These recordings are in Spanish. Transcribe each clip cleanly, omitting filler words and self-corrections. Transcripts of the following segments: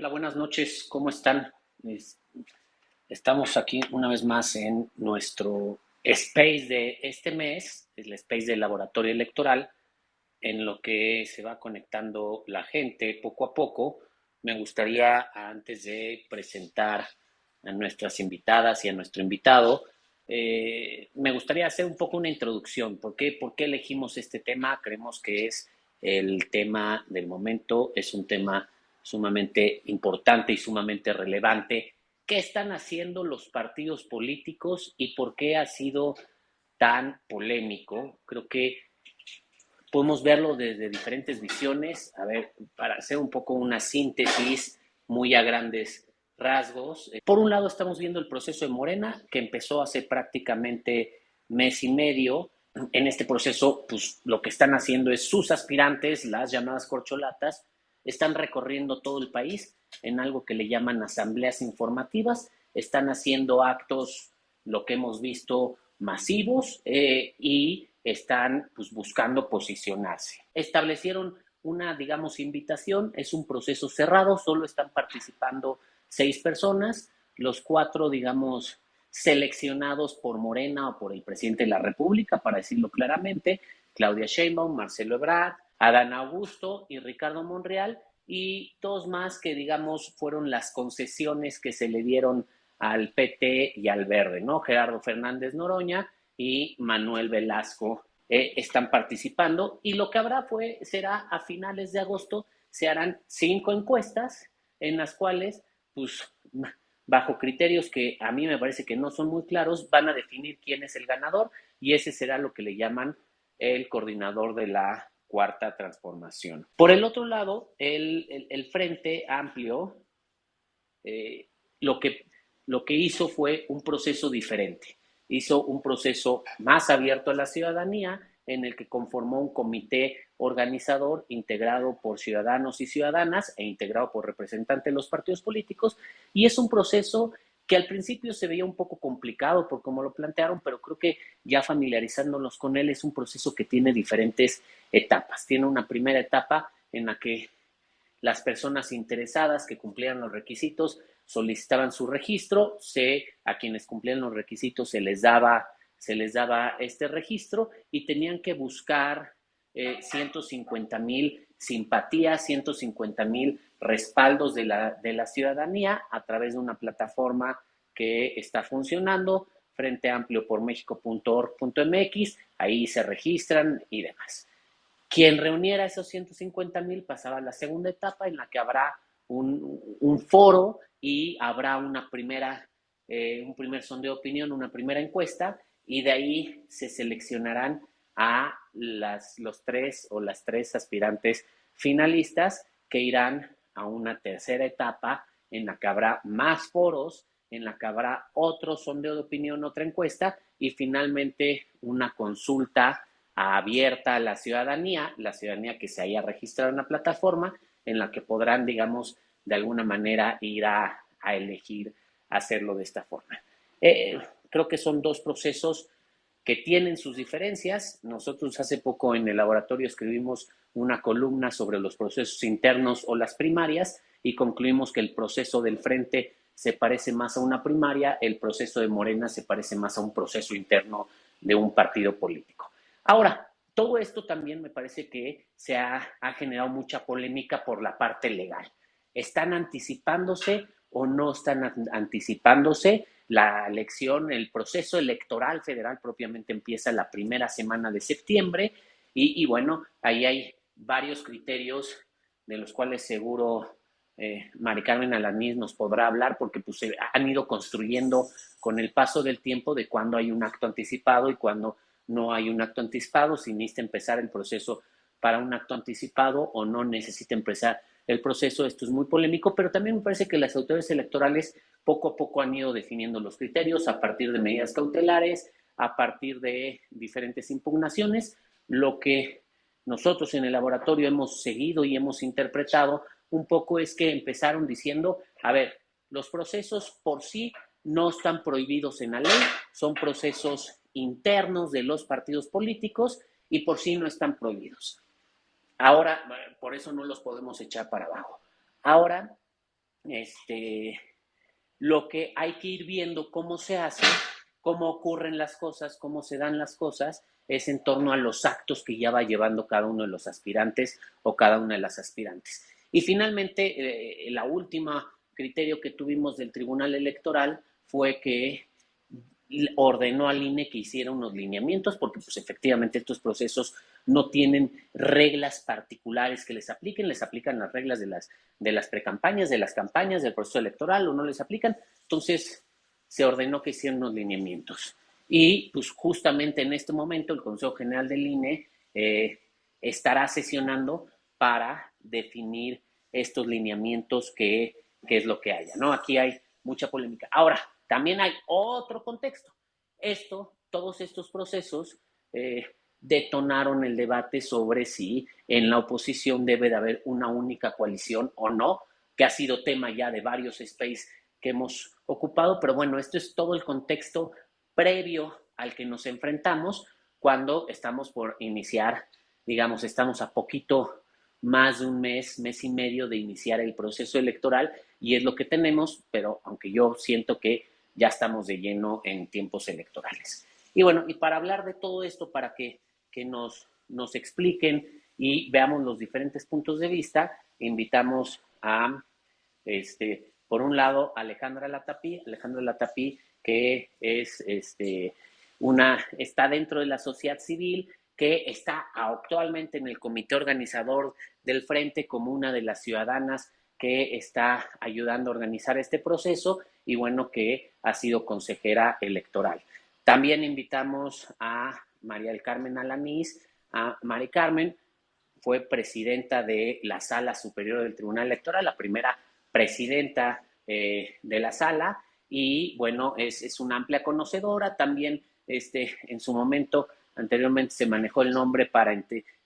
Hola, buenas noches, ¿cómo están? Estamos aquí una vez más en nuestro space de este mes, el space del laboratorio electoral, en lo que se va conectando la gente poco a poco. Me gustaría, antes de presentar a nuestras invitadas y a nuestro invitado, me gustaría hacer un poco una introducción. ¿Por qué elegimos este tema? Creemos que es el tema del momento, es un tema sumamente importante y sumamente relevante. ¿Qué están haciendo los partidos políticos y por qué ha sido tan polémico? Creo que podemos verlo desde diferentes visiones. A ver, para hacer un poco una síntesis muy a grandes rasgos. Por un lado estamos viendo el proceso de Morena, que empezó hace prácticamente mes y medio. En este proceso, pues lo que están haciendo es sus aspirantes, las llamadas corcholatas, están recorriendo todo el país en algo que le llaman asambleas informativas, están haciendo actos, lo que hemos visto, masivos, y están pues, buscando posicionarse. Establecieron una, digamos, invitación, es un proceso cerrado, solo están participando 6 personas, los 4, digamos, seleccionados por Morena o por el presidente de la República, para decirlo claramente, Claudia Sheinbaum, Marcelo Ebrard, Adán Augusto y Ricardo Monreal, y 2 más que, digamos, fueron las concesiones que se le dieron al PT y al Verde, ¿no? Gerardo Fernández Noroña y Manuel Velasco están participando, y lo que será a finales de agosto, se harán 5 encuestas en las cuales, pues, bajo criterios que a mí me parece que no son muy claros, van a definir quién es el ganador, y ese será lo que le llaman el coordinador de la cuarta transformación. Por el otro lado, el Frente Amplio, eh, lo, que, lo que hizo fue un proceso diferente. Hizo un proceso más abierto a la ciudadanía, en el que conformó un comité organizador integrado por ciudadanos y ciudadanas e integrado por representantes de los partidos políticos, y es un proceso que al principio se veía un poco complicado por cómo lo plantearon, pero creo que ya familiarizándonos con él es un proceso que tiene diferentes etapas. Tiene una primera etapa en la que las personas interesadas que cumplieran los requisitos solicitaban su registro, a quienes cumplían los requisitos se les daba este registro, y tenían que buscar 150,000 simpatías, 150,000 respaldos de la ciudadanía a través de una plataforma que está funcionando, frenteampliopormexico.org.mx, ahí se registran y demás. Quien reuniera esos 150,000 pasaba a la segunda etapa, en la que habrá un foro y habrá un primer sondeo de opinión, una primera encuesta, y de ahí se seleccionarán a los 3 o las 3 aspirantes finalistas, que irán a una tercera etapa en la que habrá más foros, en la que habrá otro sondeo de opinión, otra encuesta, y finalmente una consulta abierta a la ciudadanía que se haya registrado en la plataforma, en la que podrán, digamos, de alguna manera ir a elegir hacerlo de esta forma. Creo que son 2 procesos que tienen sus diferencias. Nosotros hace poco en el laboratorio escribimos una columna sobre los procesos internos o las primarias, y concluimos que el proceso del Frente se parece más a una primaria, el proceso de Morena se parece más a un proceso interno de un partido político. Ahora, todo esto también me parece que ha generado mucha polémica por la parte legal. ¿Están anticipándose o no están anticipándose? La elección, el proceso electoral federal propiamente empieza la primera semana de septiembre, y bueno, ahí hay varios criterios de los cuales seguro Mari Carmen Alanís nos podrá hablar, porque pues, se han ido construyendo con el paso del tiempo de cuándo hay un acto anticipado y cuándo no hay un acto anticipado, si necesita empezar el proceso para un acto anticipado o no necesita empezar el proceso. Esto es muy polémico, pero también me parece que las autoridades electorales poco a poco han ido definiendo los criterios a partir de medidas cautelares, a partir de diferentes impugnaciones. Lo que nosotros en el laboratorio hemos seguido y hemos interpretado un poco es que empezaron diciendo, a ver, los procesos por sí no están prohibidos en la ley, son procesos internos de los partidos políticos y por sí no están prohibidos. Ahora, por eso no los podemos echar para abajo. Ahora, este, lo que hay que ir viendo cómo se hace, cómo ocurren las cosas, cómo se dan las cosas, es en torno a los actos que ya va llevando cada uno de los aspirantes o cada una de las aspirantes. Y finalmente, la última criterio que tuvimos del Tribunal Electoral fue que ordenó al INE que hiciera unos lineamientos, porque pues efectivamente estos procesos no tienen reglas particulares que les aplican las reglas de las precampañas, de las campañas, del proceso electoral, o no les aplican. Entonces se ordenó que hicieran unos lineamientos. Y pues justamente en este momento el Consejo General del INE estará sesionando para definir estos lineamientos que es lo que haya, ¿no? Aquí hay mucha polémica. Ahora, también hay otro contexto. Todos estos procesos detonaron el debate sobre si en la oposición debe de haber una única coalición o no, que ha sido tema ya de varios space que hemos ocupado, pero bueno, esto es todo el contexto previo al que nos enfrentamos cuando estamos por iniciar, digamos, estamos a poquito más de un mes, mes y medio de iniciar el proceso electoral y es lo que tenemos, pero aunque yo siento que ya estamos de lleno en tiempos electorales. Y bueno, y para hablar de todo esto, para que nos expliquen y veamos los diferentes puntos de vista, invitamos a, por un lado, Alejandra Latapí, que es está dentro de la sociedad civil, que está actualmente en el comité organizador del Frente como una de las ciudadanas que está ayudando a organizar este proceso y bueno, que ha sido consejera electoral. También invitamos a María del Carmen Alanís. A Mari Carmen fue presidenta de la Sala Superior del Tribunal Electoral, la primera presidenta de la sala, y bueno, es una amplia conocedora. También en su momento, anteriormente se manejó el nombre para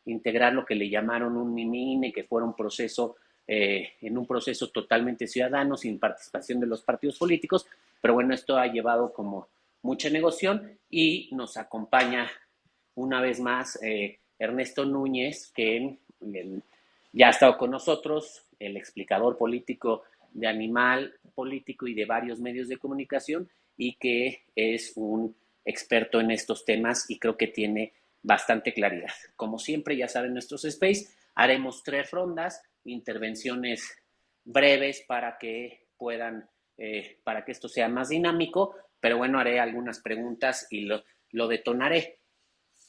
integrar lo que le llamaron un mini-INE, que fuera un proceso en un proceso totalmente ciudadano, sin participación de los partidos políticos, pero bueno, esto ha llevado como mucha negociación y nos acompaña una vez más Ernesto Núñez, que ya ha estado con nosotros, el explicador político de Animal Político y de varios medios de comunicación, y que es un experto en estos temas y creo que tiene bastante claridad. Como siempre, ya saben, nuestros space, haremos 3 rondas, intervenciones breves para que puedan, para que esto sea más dinámico, pero bueno, haré algunas preguntas y lo detonaré.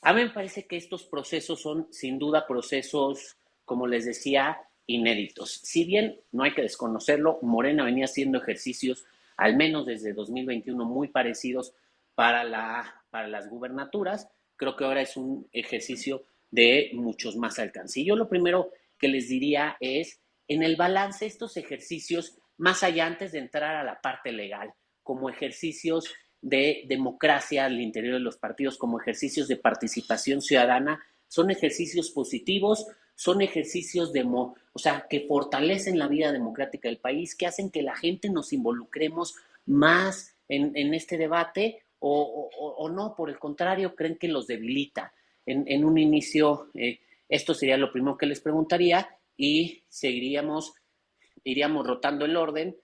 A mí me parece que estos procesos son sin duda procesos, como les decía, inéditos. Si bien no hay que desconocerlo, Morena venía haciendo ejercicios, al menos desde 2021, muy parecidos para las gubernaturas. Creo que ahora es un ejercicio de muchos más alcance. Y yo lo primero que les diría es, en el balance, estos ejercicios, más allá antes de entrar a la parte legal, como ejercicios de democracia al interior de los partidos, como ejercicios de participación ciudadana, son ejercicios positivos, son ejercicios o sea, que fortalecen la vida democrática del país, que hacen que la gente nos involucremos más en este debate o no, por el contrario, creen que los debilita. En un inicio, esto sería lo primero que les preguntaría y iríamos rotando el orden,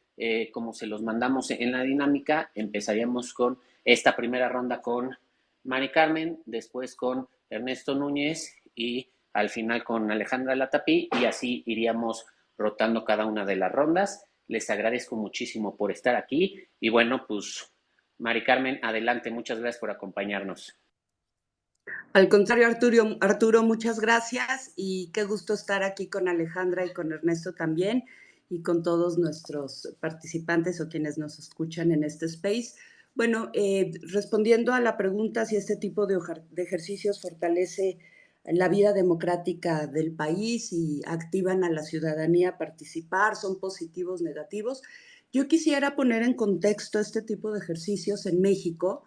como se los mandamos en la dinámica. Empezaríamos con esta primera ronda con Mari Carmen, después con Ernesto Núñez y al final con Alejandra Latapí, y así iríamos rotando cada una de las rondas. Les agradezco muchísimo por estar aquí y bueno, pues Mari Carmen, adelante, muchas gracias por acompañarnos. Al contrario, Arturo, muchas gracias y qué gusto estar aquí con Alejandra y con Ernesto también y con todos nuestros participantes o quienes nos escuchan en este space. Bueno, respondiendo a la pregunta si este tipo de ejercicios fortalece la vida democrática del país y activan a la ciudadanía a participar, son positivos, negativos. Yo quisiera poner en contexto este tipo de ejercicios en México,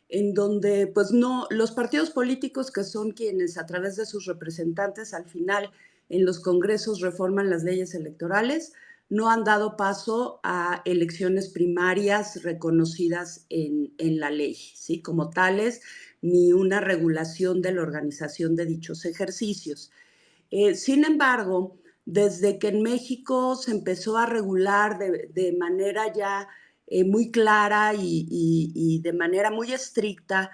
en donde pues no, los partidos políticos, que son quienes a través de sus representantes al final en los congresos reforman las leyes electorales, no han dado paso a elecciones primarias reconocidas en la ley, ¿sí? Como tales, ni una regulación de la organización de dichos ejercicios. Sin embargo, desde que en México se empezó a regular de manera ya muy clara y de manera muy estricta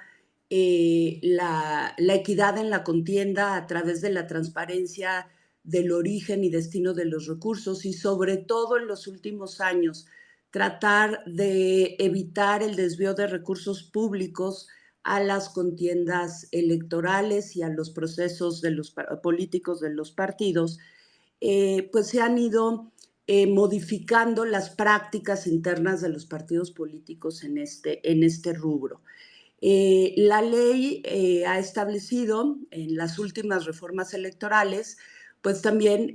la equidad en la contienda a través de la transparencia del origen y destino de los recursos y sobre todo en los últimos años tratar de evitar el desvío de recursos públicos a las contiendas electorales y a los procesos de los políticos de los partidos, pues se han ido modificando las prácticas internas de los partidos políticos en este rubro. La ley ha establecido en las últimas reformas electorales pues también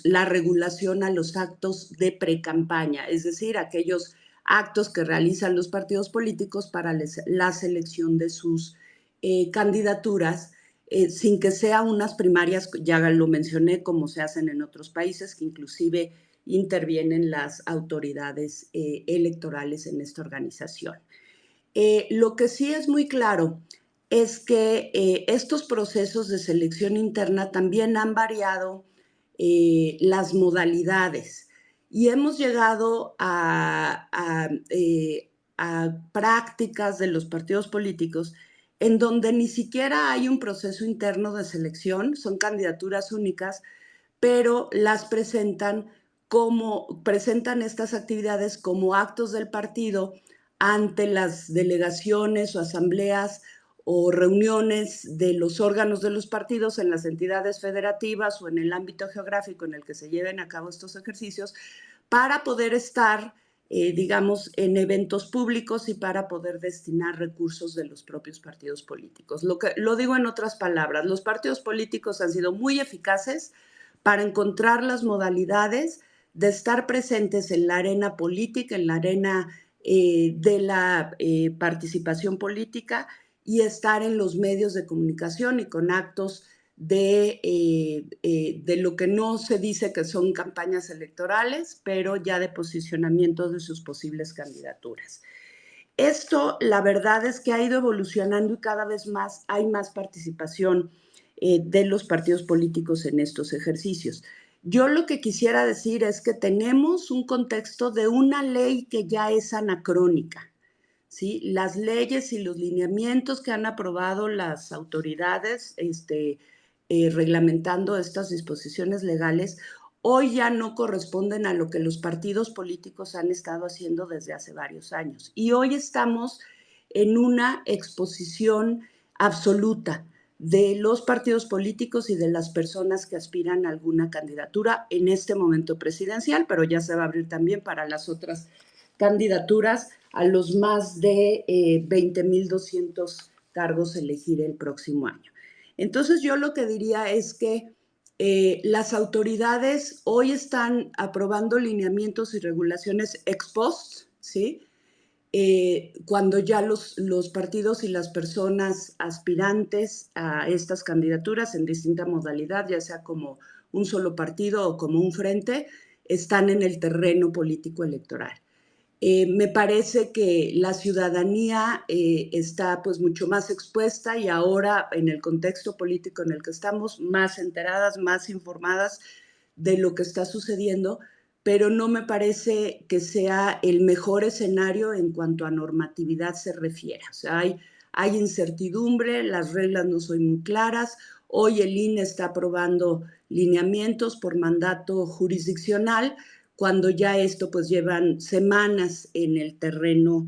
la regulación a los actos de precampaña, es decir, aquellos actos que realizan los partidos políticos para la selección de sus candidaturas, sin que sean unas primarias, ya lo mencioné, como se hacen en otros países, que inclusive intervienen las autoridades electorales en esta organización. Lo que sí es muy claro es que estos procesos de selección interna también han variado las modalidades y hemos llegado a prácticas de los partidos políticos en donde ni siquiera hay un proceso interno de selección, son candidaturas únicas, pero las presentan estas actividades como actos del partido ante las delegaciones o asambleas o reuniones de los órganos de los partidos en las entidades federativas o en el ámbito geográfico en el que se lleven a cabo estos ejercicios para poder estar, digamos, en eventos públicos y para poder destinar recursos de los propios partidos políticos. Lo digo en otras palabras, los partidos políticos han sido muy eficaces para encontrar las modalidades de estar presentes en la arena política, en la arena de la participación política y estar en los medios de comunicación y con actos de lo que no se dice que son campañas electorales, pero ya de posicionamiento de sus posibles candidaturas. Esto, la verdad es que ha ido evolucionando y cada vez más hay más participación de los partidos políticos en estos ejercicios. Yo lo que quisiera decir es que tenemos un contexto de una ley que ya es anacrónica, ¿sí? Las leyes y los lineamientos que han aprobado las autoridades reglamentando estas disposiciones legales hoy ya no corresponden a lo que los partidos políticos han estado haciendo desde hace varios años. Y hoy estamos en una exposición absoluta de los partidos políticos y de las personas que aspiran a alguna candidatura en este momento presidencial, pero ya se va a abrir también para las otras candidaturas a los más de 20,200 cargos elegir el próximo año. Entonces yo lo que diría es que las autoridades hoy están aprobando lineamientos y regulaciones ex post, ¿sí? Cuando ya los partidos y las personas aspirantes a estas candidaturas en distinta modalidad, ya sea como un solo partido o como un frente, están en el terreno político electoral. Me parece que la ciudadanía está pues mucho más expuesta y ahora en el contexto político en el que estamos, más enteradas, más informadas de lo que está sucediendo, pero no me parece que sea el mejor escenario en cuanto a normatividad se refiere. O sea, hay incertidumbre, las reglas no son muy claras. Hoy el INE está aprobando lineamientos por mandato jurisdiccional, cuando ya esto pues llevan semanas en el terreno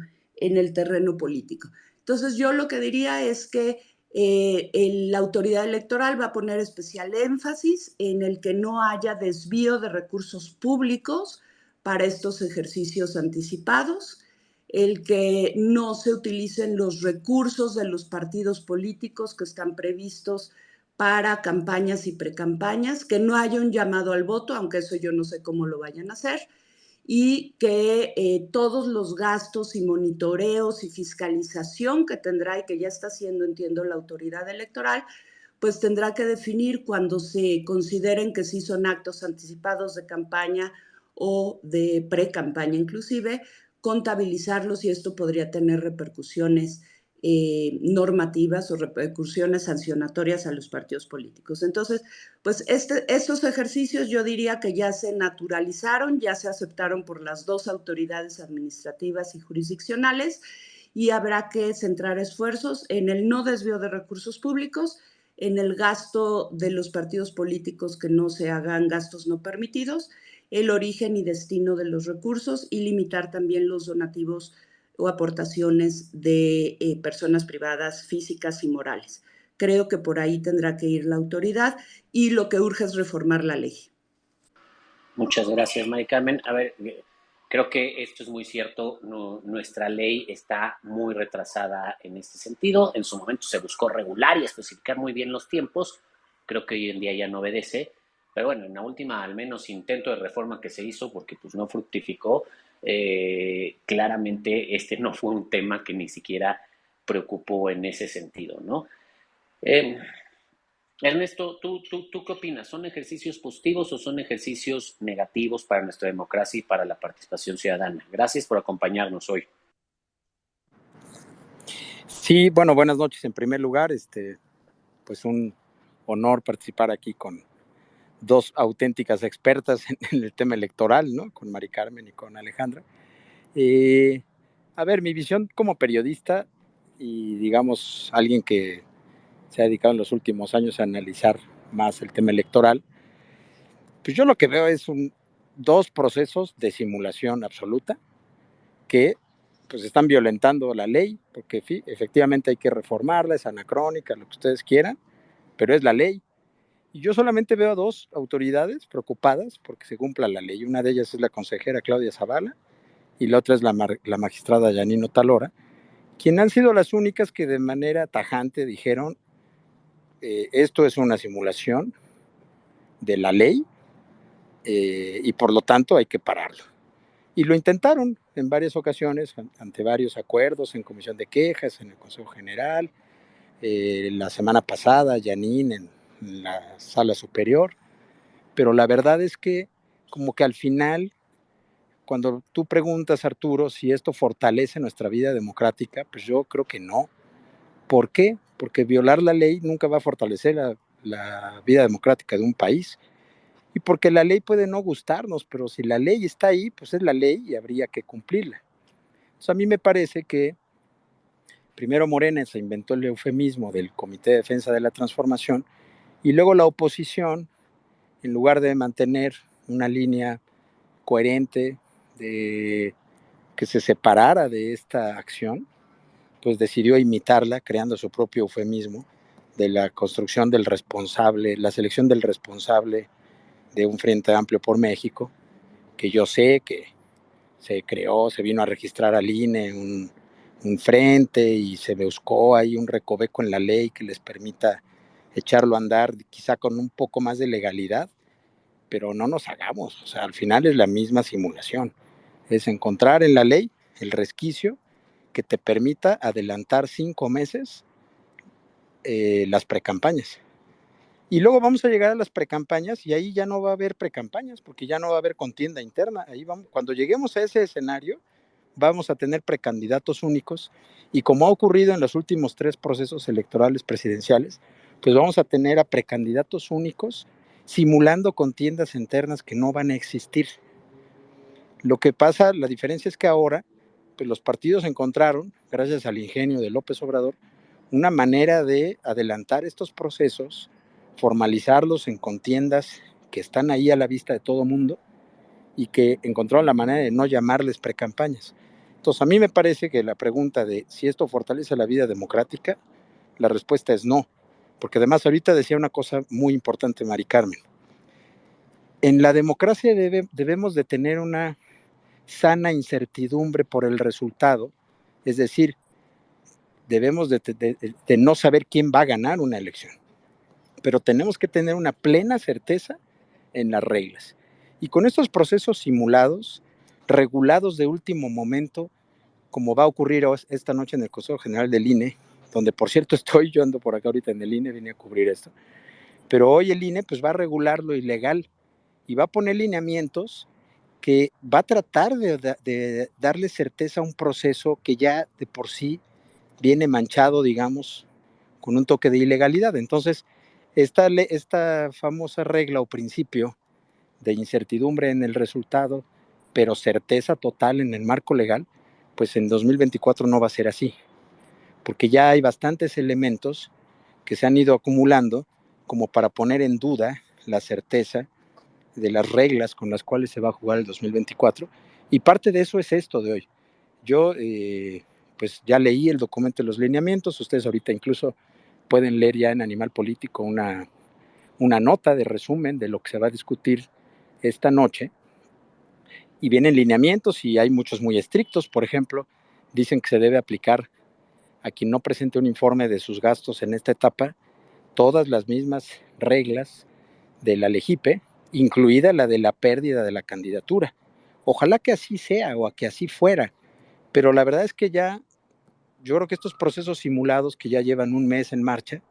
político. Entonces yo lo que diría es que la autoridad electoral va a poner especial énfasis en el que no haya desvío de recursos públicos para estos ejercicios anticipados, el que no se utilicen los recursos de los partidos políticos que están previstos para campañas y precampañas, que no haya un llamado al voto, aunque eso yo no sé cómo lo vayan a hacer, y que todos los gastos y monitoreos y fiscalización que tendrá y que ya está haciendo, entiendo, la autoridad electoral, pues tendrá que definir cuando se consideren que sí son actos anticipados de campaña o de pre-campaña inclusive, contabilizarlos y esto podría tener repercusiones normativas o repercusiones sancionatorias a los partidos políticos. Entonces, pues estos ejercicios yo diría que ya se naturalizaron, ya se aceptaron por las dos autoridades administrativas y jurisdiccionales, y habrá que centrar esfuerzos en el no desvío de recursos públicos, en el gasto de los partidos políticos, que no se hagan gastos no permitidos, el origen y destino de los recursos, y limitar también los donativos o aportaciones de personas privadas, físicas y morales. Creo que por ahí tendrá que ir la autoridad, y lo que urge es reformar la ley. Muchas gracias, Mari Carmen. A ver, creo que esto es muy cierto. Nuestra ley está muy retrasada en este sentido. En su momento se buscó regular y especificar muy bien los tiempos. Creo que hoy en día ya no obedece. Pero bueno, en la última, al menos, intento de reforma que se hizo, porque pues no fructificó, claramente este no fue un tema que ni siquiera preocupó en ese sentido, ¿no? Eh, Ernesto, ¿tú qué opinas? ¿Son ejercicios positivos o son ejercicios negativos para nuestra democracia y para la participación ciudadana? Gracias por acompañarnos hoy. Sí, bueno, buenas noches en primer lugar. Pues un honor participar aquí con dos auténticas expertas en el tema electoral, ¿no? Con Mari Carmen y con Alejandra. A ver, mi visión como periodista y, digamos, alguien que se ha dedicado en los últimos años a analizar más el tema electoral, pues yo lo que veo es dos procesos de simulación absoluta que pues están violentando la ley, porque efectivamente hay que reformarla, es anacrónica, lo que ustedes quieran, pero es la ley. Y yo solamente veo a dos autoridades preocupadas porque se cumpla la ley. Una de ellas es la consejera Claudia Zavala y la otra es la magistrada Yanino Talora, quien han sido las únicas que de manera tajante dijeron esto es una simulación de la ley y por lo tanto hay que pararlo. Y lo intentaron en varias ocasiones, ante varios acuerdos, en comisión de quejas, en el Consejo General, la semana pasada, Yanin en la sala superior, pero la verdad es que como que al final, cuando tú preguntas, Arturo, si esto fortalece nuestra vida democrática, pues yo creo que no. ¿Por qué? Porque violar la ley nunca va a fortalecer la vida democrática de un país. Y porque la ley puede no gustarnos, pero si la ley está ahí, pues es la ley y habría que cumplirla. Entonces a mí me parece que primero Morena se inventó el eufemismo del Comité de Defensa de la Transformación y luego la oposición, en lugar de mantener una línea coherente de que se separara de esta acción, pues decidió imitarla creando su propio eufemismo de la construcción del responsable, la selección del responsable de un Frente Amplio por México, que yo sé que se creó, se vino a registrar al INE un frente y se buscó ahí un recoveco en la ley que les permita echarlo a andar, quizá con un poco más de legalidad, pero no nos hagamos, o sea, al final es la misma simulación, es encontrar en la ley el resquicio que te permita adelantar 5 meses las precampañas. Y luego vamos a llegar a las precampañas y ahí ya no va a haber precampañas porque ya no va a haber contienda interna. Ahí vamos, cuando lleguemos a ese escenario, vamos a tener precandidatos únicos y como ha ocurrido en los últimos 3 procesos electorales presidenciales, pues vamos a tener a precandidatos únicos simulando contiendas internas que no van a existir. Lo que pasa, la diferencia es que ahora pues los partidos encontraron, gracias al ingenio de López Obrador, una manera de adelantar estos procesos, formalizarlos en contiendas que están ahí a la vista de todo mundo y que encontraron la manera de no llamarles precampañas. Entonces, a mí me parece que la pregunta de si esto fortalece la vida democrática, la respuesta es no, porque además ahorita decía una cosa muy importante, Mari Carmen. En la democracia debemos de tener una sana incertidumbre por el resultado, es decir, debemos de no saber quién va a ganar una elección, pero tenemos que tener una plena certeza en las reglas. Y con estos procesos simulados, regulados de último momento, como va a ocurrir esta noche en el Consejo General del INE, donde por cierto yo ando por acá ahorita en el INE, vine a cubrir esto, pero hoy el INE pues va a regular lo ilegal y va a poner lineamientos que va a tratar de darle certeza a un proceso que ya de por sí viene manchado, digamos, con un toque de ilegalidad. Entonces, esta famosa regla o principio de incertidumbre en el resultado, pero certeza total en el marco legal, pues en 2024 no va a ser así, porque ya hay bastantes elementos que se han ido acumulando como para poner en duda la certeza de las reglas con las cuales se va a jugar el 2024, y parte de eso es esto de hoy. Yo pues ya leí el documento de los lineamientos, ustedes ahorita incluso pueden leer ya en Animal Político una nota de resumen de lo que se va a discutir esta noche, y vienen lineamientos y hay muchos muy estrictos. Por ejemplo, dicen que se debe aplicar a quien no presente un informe de sus gastos en esta etapa todas las mismas reglas de la LEGIPE, incluida la de la pérdida de la candidatura. Ojalá que así sea o que así fuera, pero la verdad es que ya, yo creo que estos procesos simulados que ya llevan un mes en marcha,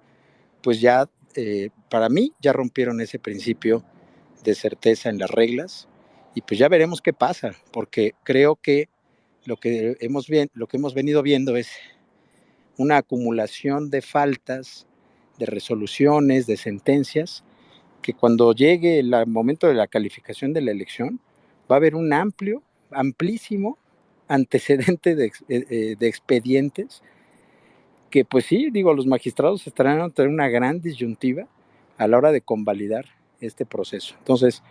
pues ya, para mí, ya rompieron ese principio de certeza en las reglas, y pues ya veremos qué pasa, porque creo que lo que hemos venido viendo es una acumulación de faltas, de resoluciones, de sentencias, que cuando llegue el momento de la calificación de la elección, va a haber un amplísimo antecedente de expedientes que, pues sí, digo, los magistrados estarán ante una gran disyuntiva a la hora de convalidar este proceso. Entonces,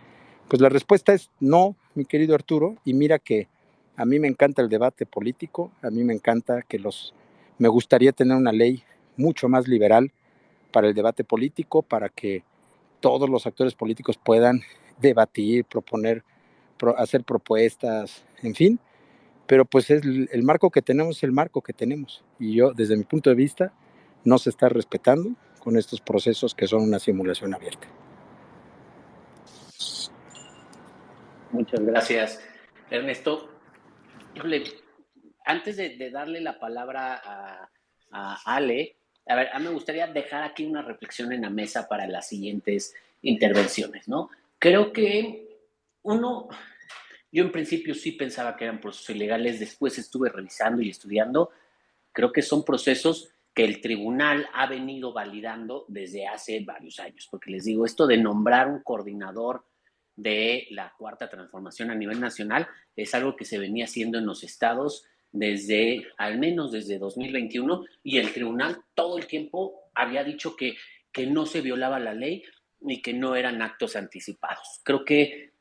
pues la respuesta es no, mi querido Arturo, y mira que a mí me encanta el debate político, a mí me encanta me gustaría tener una ley mucho más liberal para el debate político, para que todos los actores políticos puedan debatir, proponer, hacer propuestas, en fin, pero pues es el marco que tenemos, es el marco que tenemos, y yo, desde mi punto de vista, no se está respetando con estos procesos que son una simulación abierta. Muchas gracias, Ernesto. Antes de darle la palabra a Ale, a ver, a mí me gustaría dejar aquí una reflexión en la mesa para las siguientes intervenciones, ¿no? Creo que yo en principio sí pensaba que eran procesos ilegales, después estuve revisando y estudiando, creo que son procesos que el tribunal ha venido validando desde hace varios años, porque les digo, esto de nombrar un coordinador de la cuarta transformación a nivel nacional es algo que se venía haciendo en los estados al menos desde 2021, y el tribunal todo el tiempo había dicho que no se violaba la ley y que no eran actos anticipados. Creo que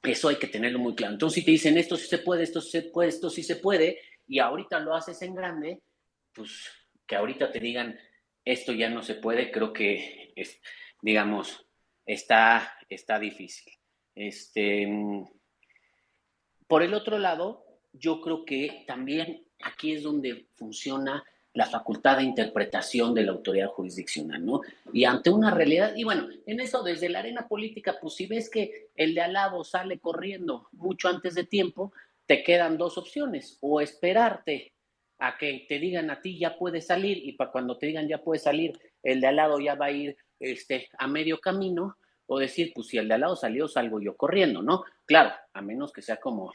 eso hay que tenerlo muy claro. Entonces, si te dicen esto sí se puede, esto sí se puede, esto sí se puede, y ahorita lo haces en grande, pues que ahorita te digan esto ya no se puede, creo que digamos, está difícil. Por el otro lado, yo creo que también aquí es donde funciona la facultad de interpretación de la autoridad jurisdiccional, ¿no? Y ante una realidad, y bueno, en eso desde la arena política, pues si ves que el de al lado sale corriendo mucho antes de tiempo, te quedan dos opciones: o esperarte a que te digan a ti ya puedes salir, y para cuando te digan ya puedes salir, el de al lado ya va a ir a medio camino, o decir, pues si el de al lado salió, salgo yo corriendo, ¿no? Claro, a menos que sea como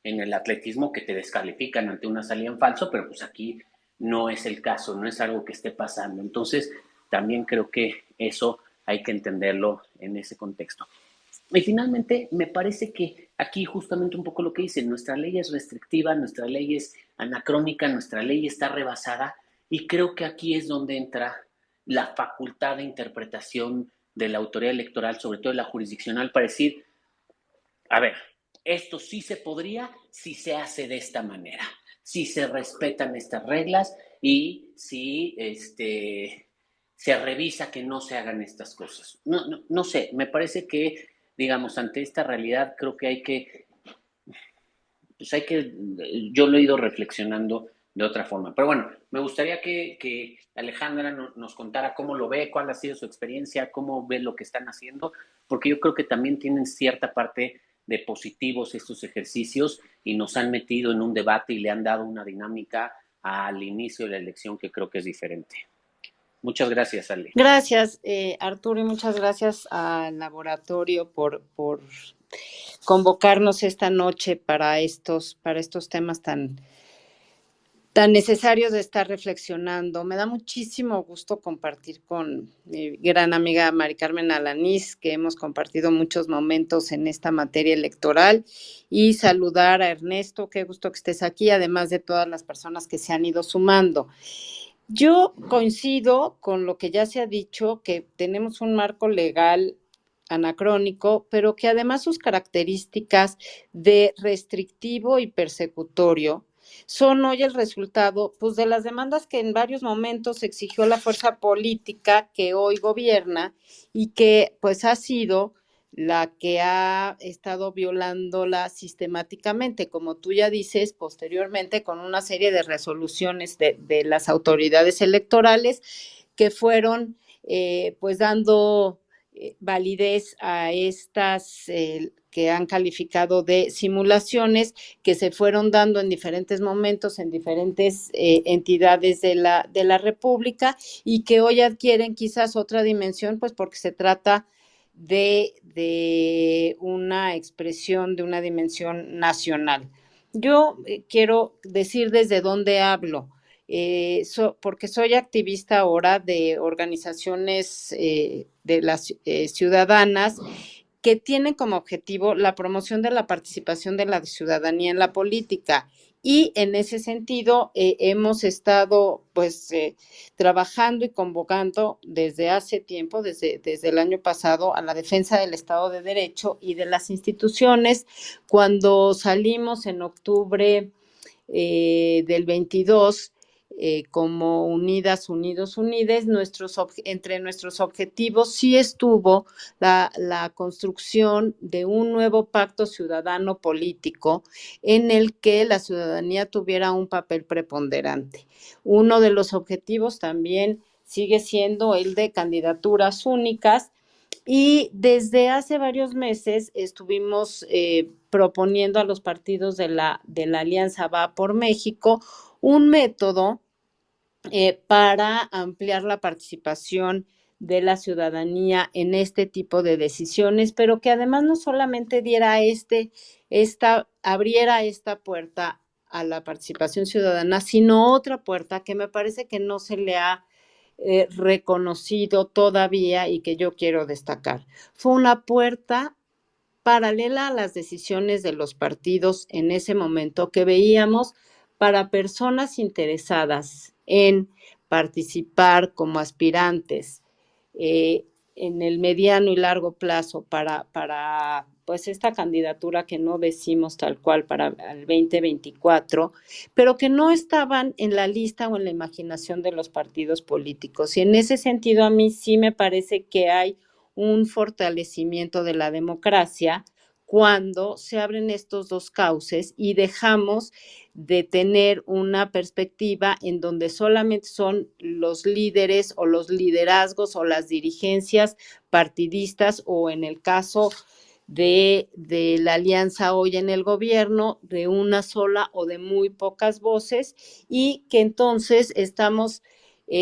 en el atletismo, que te descalifican ante una salida en falso, pero pues aquí no es el caso, no es algo que esté pasando. Entonces, también creo que eso hay que entenderlo en ese contexto. Y finalmente, me parece que aquí justamente un poco lo que dice, nuestra ley es restrictiva, nuestra ley es anacrónica, nuestra ley está rebasada, y creo que aquí es donde entra la facultad de interpretación de la autoridad electoral, sobre todo de la jurisdiccional, para decir, a ver, esto sí se podría si se hace de esta manera, si se respetan estas reglas y si se revisa que no se hagan estas cosas. No sé, me parece que, digamos, ante esta realidad creo que yo lo he ido reflexionando de otra forma. Pero bueno, me gustaría que Alejandra nos contara cómo lo ve, cuál ha sido su experiencia, cómo ve lo que están haciendo, porque yo creo que también tienen cierta parte de positivos estos ejercicios y nos han metido en un debate y le han dado una dinámica al inicio de la elección que creo que es diferente. Muchas gracias, Ale. Gracias, Arturo, y muchas gracias al laboratorio por convocarnos esta noche para estos temas tan tan necesarios de estar reflexionando. Me da muchísimo gusto compartir con mi gran amiga Mari Carmen Alanís, que hemos compartido muchos momentos en esta materia electoral, y saludar a Ernesto, qué gusto que estés aquí, además de todas las personas que se han ido sumando. Yo coincido con lo que ya se ha dicho, que tenemos un marco legal anacrónico, pero que además sus características de restrictivo y persecutorio son hoy el resultado, pues, de las demandas que en varios momentos exigió la fuerza política que hoy gobierna y que, pues, ha sido la que ha estado violándola sistemáticamente, como tú ya dices, posteriormente con una serie de resoluciones de las autoridades electorales que fueron, pues, dando validez a estas que han calificado de simulaciones que se fueron dando en diferentes momentos en diferentes entidades de la República y que hoy adquieren quizás otra dimensión, pues porque se trata de una expresión de una dimensión nacional. Yo quiero decir desde dónde hablo. Porque soy activista ahora de organizaciones de las ciudadanas que tienen como objetivo la promoción de la participación de la ciudadanía en la política. Y en ese sentido hemos estado pues trabajando y convocando desde hace tiempo, desde el año pasado, a la defensa del Estado de Derecho y de las instituciones. Cuando salimos en octubre del 22, como Unidas, Unidos, Unides, entre nuestros objetivos sí estuvo la construcción de un nuevo pacto ciudadano político en el que la ciudadanía tuviera un papel preponderante. Uno de los objetivos también sigue siendo el de candidaturas únicas. Y desde hace varios meses estuvimos proponiendo a los partidos de la Alianza Va por México un método para ampliar la participación de la ciudadanía en este tipo de decisiones, pero que además no solamente abriera esta puerta a la participación ciudadana, sino otra puerta que me parece que no se le ha reconocido todavía y que yo quiero destacar. Fue una puerta paralela a las decisiones de los partidos en ese momento que veíamos para personas interesadas en participar como aspirantes en el mediano y largo plazo para pues esta candidatura que no decimos tal cual para el 2024, pero que no estaban en la lista o en la imaginación de los partidos políticos. Y en ese sentido a mí sí me parece que hay un fortalecimiento de la democracia cuando se abren estos dos cauces y dejamos de tener una perspectiva en donde solamente son los líderes o los liderazgos o las dirigencias partidistas o en el caso de la alianza hoy en el gobierno, de una sola o de muy pocas voces y que entonces estamos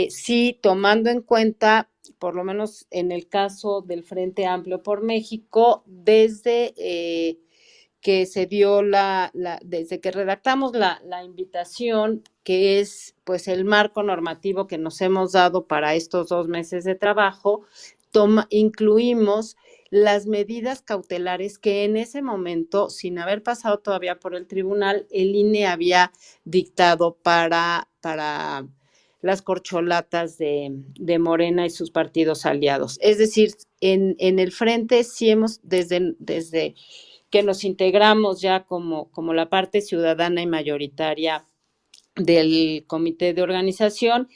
sí tomando en cuenta, por lo menos en el caso del Frente Amplio por México, desde que se dio desde que redactamos la invitación, que es pues el marco normativo que nos hemos dado para estos 2 meses de trabajo, incluimos las medidas cautelares que en ese momento, sin haber pasado todavía por el tribunal, el INE había dictado para las corcholatas de Morena y sus partidos aliados. Es decir, en el frente sí hemos, desde que nos integramos ya como la parte ciudadana y mayoritaria del comité de organización,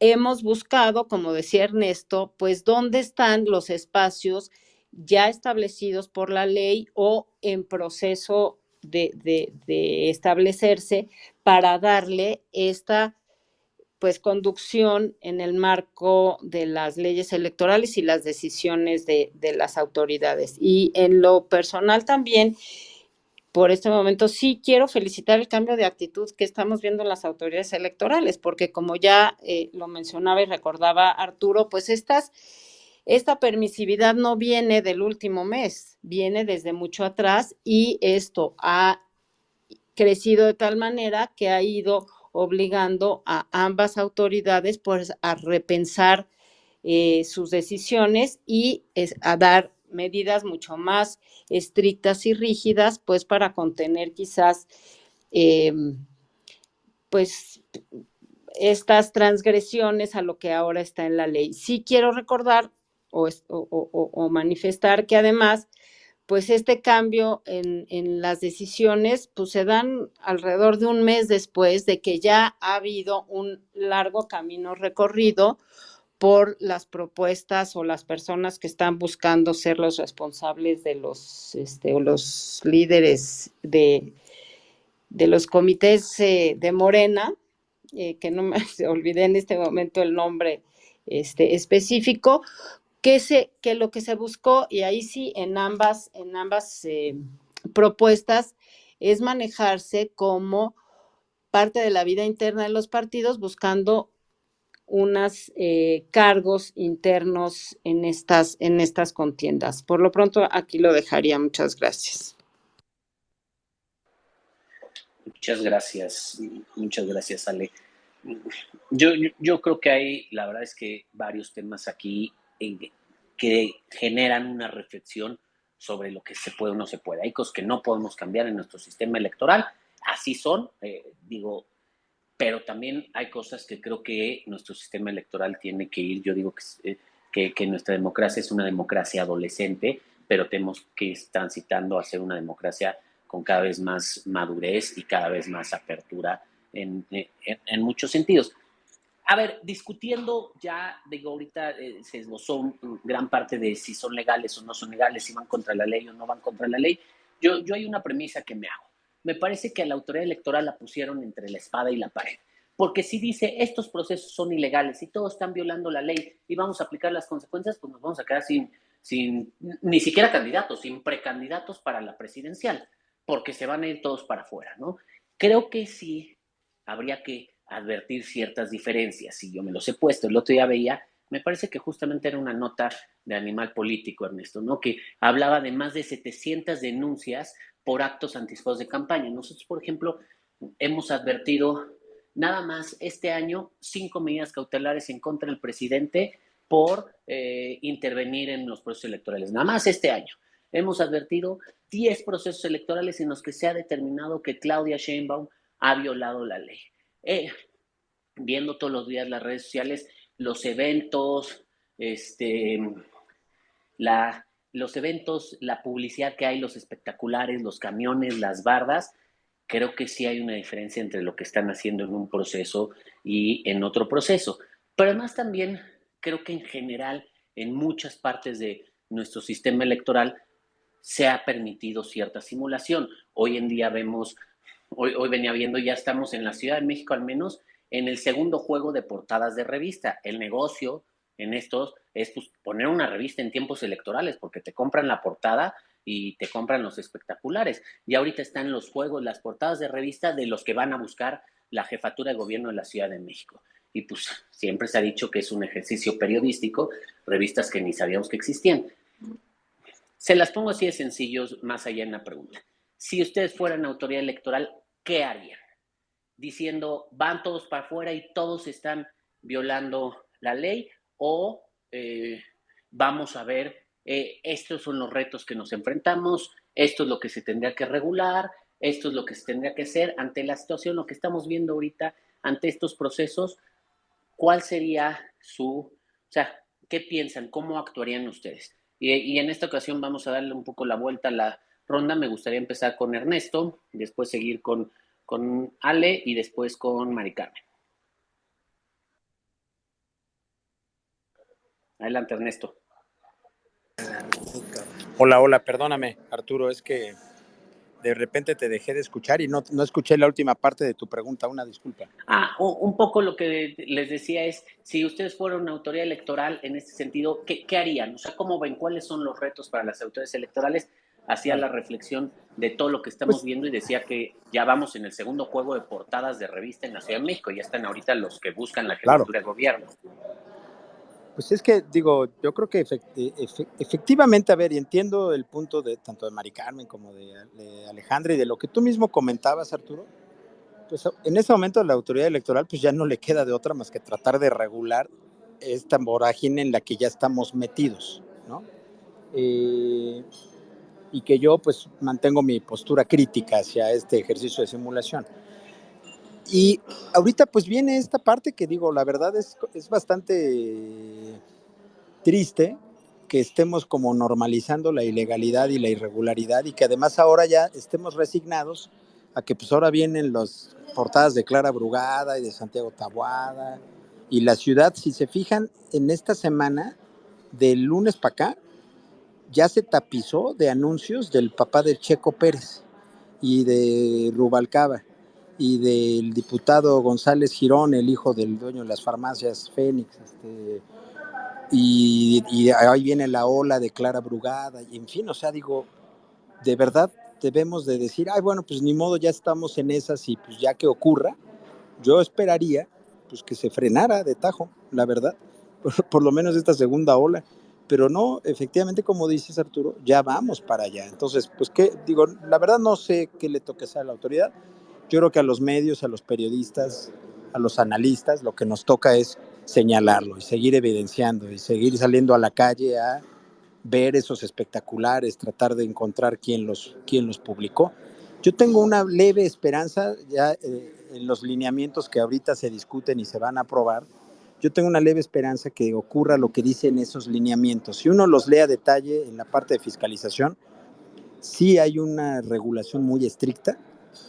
hemos buscado, como decía Ernesto, pues dónde están los espacios ya establecidos por la ley o en proceso de establecerse para darle esta pues conducción en el marco de las leyes electorales y las decisiones de las autoridades. Y en lo personal también, por este momento sí quiero felicitar el cambio de actitud que estamos viendo en las autoridades electorales, porque como ya lo mencionaba y recordaba Arturo, pues esta permisividad no viene del último mes, viene desde mucho atrás y esto ha crecido de tal manera que ha ido obligando a ambas autoridades pues, a repensar sus decisiones y a dar medidas mucho más estrictas y rígidas, pues para contener quizás eh, pues estas transgresiones a lo que ahora está en la ley. Sí quiero recordar o manifestar que además, pues este cambio en las decisiones, pues se dan alrededor de un mes después de que ya ha habido un largo camino recorrido por las propuestas o las personas que están buscando ser los responsables de los, o los líderes de los comités de Morena, que no me olvidé en este momento el nombre específico, que lo que se buscó, y ahí sí en ambas propuestas, es manejarse como parte de la vida interna de los partidos, buscando unos cargos internos en estas contiendas. Por lo pronto, aquí lo dejaría. Muchas gracias. Muchas gracias, Ale. Yo creo que hay, la verdad es que varios temas aquí que generan una reflexión sobre lo que se puede o no se puede. Hay cosas que no podemos cambiar en nuestro sistema electoral, así son, pero también hay cosas que creo que nuestro sistema electoral tiene que ir. Yo digo que nuestra democracia es una democracia adolescente, pero tenemos que ir transitando a ser una democracia con cada vez más madurez y cada vez más apertura en muchos sentidos. A ver, discutiendo ya, digo, ahorita se esbozó gran parte de si son legales o no son legales, si van contra la ley o no van contra la ley. Yo hay una premisa que me hago. Me parece que a la autoridad electoral la pusieron entre la espada y la pared. Porque si dice estos procesos son ilegales y todos están violando la ley y vamos a aplicar las consecuencias, pues nos vamos a quedar sin ni siquiera candidatos, sin precandidatos para la presidencial, porque se van a ir todos para afuera, ¿no? Creo que sí habría que advertir ciertas diferencias. Si yo me los he puesto, el otro día veía, me parece que justamente era una nota de Animal Político, Ernesto, ¿no? Que hablaba de más de 700 denuncias por actos anticipados de campaña. Nosotros, por ejemplo, hemos advertido nada más este año 5 medidas cautelares en contra del presidente por intervenir en los procesos electorales. Nada más este año. Hemos advertido 10 procesos electorales en los que se ha determinado que Claudia Sheinbaum ha violado la ley. Viendo todos los días las redes sociales, los eventos, los eventos, la publicidad que hay, los espectaculares, los camiones, las bardas, creo que sí hay una diferencia entre lo que están haciendo en un proceso y en otro proceso. Pero además también creo que en general, en muchas partes de nuestro sistema electoral, se ha permitido cierta simulación. Hoy en día vemos, hoy venía viendo, ya estamos en la Ciudad de México al menos, en el segundo juego de portadas de revista. El negocio en estos es pues, poner una revista en tiempos electorales, porque te compran la portada y te compran los espectaculares. Y ahorita están los juegos, las portadas de revista de los que van a buscar la jefatura de gobierno de la Ciudad de México. Y pues siempre se ha dicho que es un ejercicio periodístico, revistas que ni sabíamos que existían. Se las pongo así de sencillos, más allá en la pregunta. Si ustedes fueran autoridad electoral, ¿qué harían? Diciendo, van todos para afuera y todos están violando la ley, o vamos a ver, estos son los retos que nos enfrentamos, esto es lo que se tendría que regular, esto es lo que se tendría que hacer ante la situación, lo que estamos viendo ahorita, ante estos procesos. ¿Cuál sería qué piensan? ¿Cómo actuarían ustedes? Y en esta ocasión vamos a darle un poco la vuelta a la ronda. Me gustaría empezar con Ernesto, después seguir con Ale y después con Mari Carmen. Adelante, Ernesto. Hola, perdóname, Arturo, es que de repente te dejé de escuchar y no escuché la última parte de tu pregunta, una disculpa. Un poco lo que les decía es, si ustedes fueran una autoridad electoral en este sentido, ¿qué harían? O sea, ¿cómo ven? ¿Cuáles son los retos para las autoridades electorales? Hacía la reflexión de todo lo que estamos viendo y decía que ya vamos en el segundo juego de portadas de revista en la Ciudad de México, ya están ahorita los que buscan la jefatura de gobierno. Pues es que, digo, yo creo que efectivamente, a ver, y entiendo el punto de tanto de Mari Carmen como de Alejandra y de lo que tú mismo comentabas, Arturo. Pues en ese momento la autoridad electoral pues ya no le queda de otra más que tratar de regular esta vorágine en la que ya estamos metidos, ¿no? Y que yo pues mantengo mi postura crítica hacia este ejercicio de simulación. Y ahorita pues viene esta parte que digo, la verdad es bastante triste que estemos como normalizando la ilegalidad y la irregularidad y que además ahora ya estemos resignados a que pues ahora vienen las portadas de Clara Brugada y de Santiago Taboada y la ciudad, si se fijan, en esta semana, del lunes para acá, ya se tapizó de anuncios del papá de Checo Pérez y de Rubalcaba y del diputado González Girón, el hijo del dueño de las farmacias Fénix, y ahí viene la ola de Clara Brugada, y en fin, o sea, digo, de verdad debemos de decir, ay, bueno, pues ni modo, ya estamos en esas y pues ya que ocurra, yo esperaría pues que se frenara de tajo, la verdad, por lo menos esta segunda ola, pero no, efectivamente, como dices, Arturo, ya vamos para allá. Entonces, pues qué, digo, la verdad no sé qué le toque hacer a la autoridad. Yo creo que a los medios, a los periodistas, a los analistas, lo que nos toca es señalarlo y seguir evidenciando y seguir saliendo a la calle a ver esos espectaculares, tratar de encontrar quién los publicó. Yo tengo una leve esperanza ya en los lineamientos que ahorita se discuten y se van a aprobar. Yo tengo una leve esperanza que ocurra lo que dicen esos lineamientos. Si uno los lee a detalle en la parte de fiscalización, sí hay una regulación muy estricta,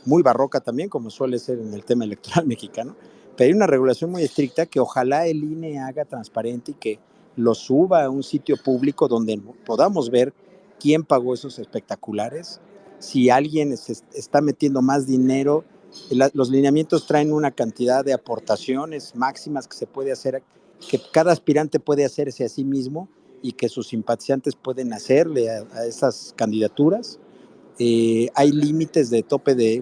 muy barroca también, como suele ser en el tema electoral mexicano, pero hay una regulación muy estricta que ojalá el INE haga transparente y que lo suba a un sitio público donde podamos ver quién pagó esos espectaculares, si alguien se está metiendo más dinero. Los lineamientos traen una cantidad de aportaciones máximas que se puede hacer, que cada aspirante puede hacerse a sí mismo y que sus simpatizantes pueden hacerle a esas candidaturas. Hay límites de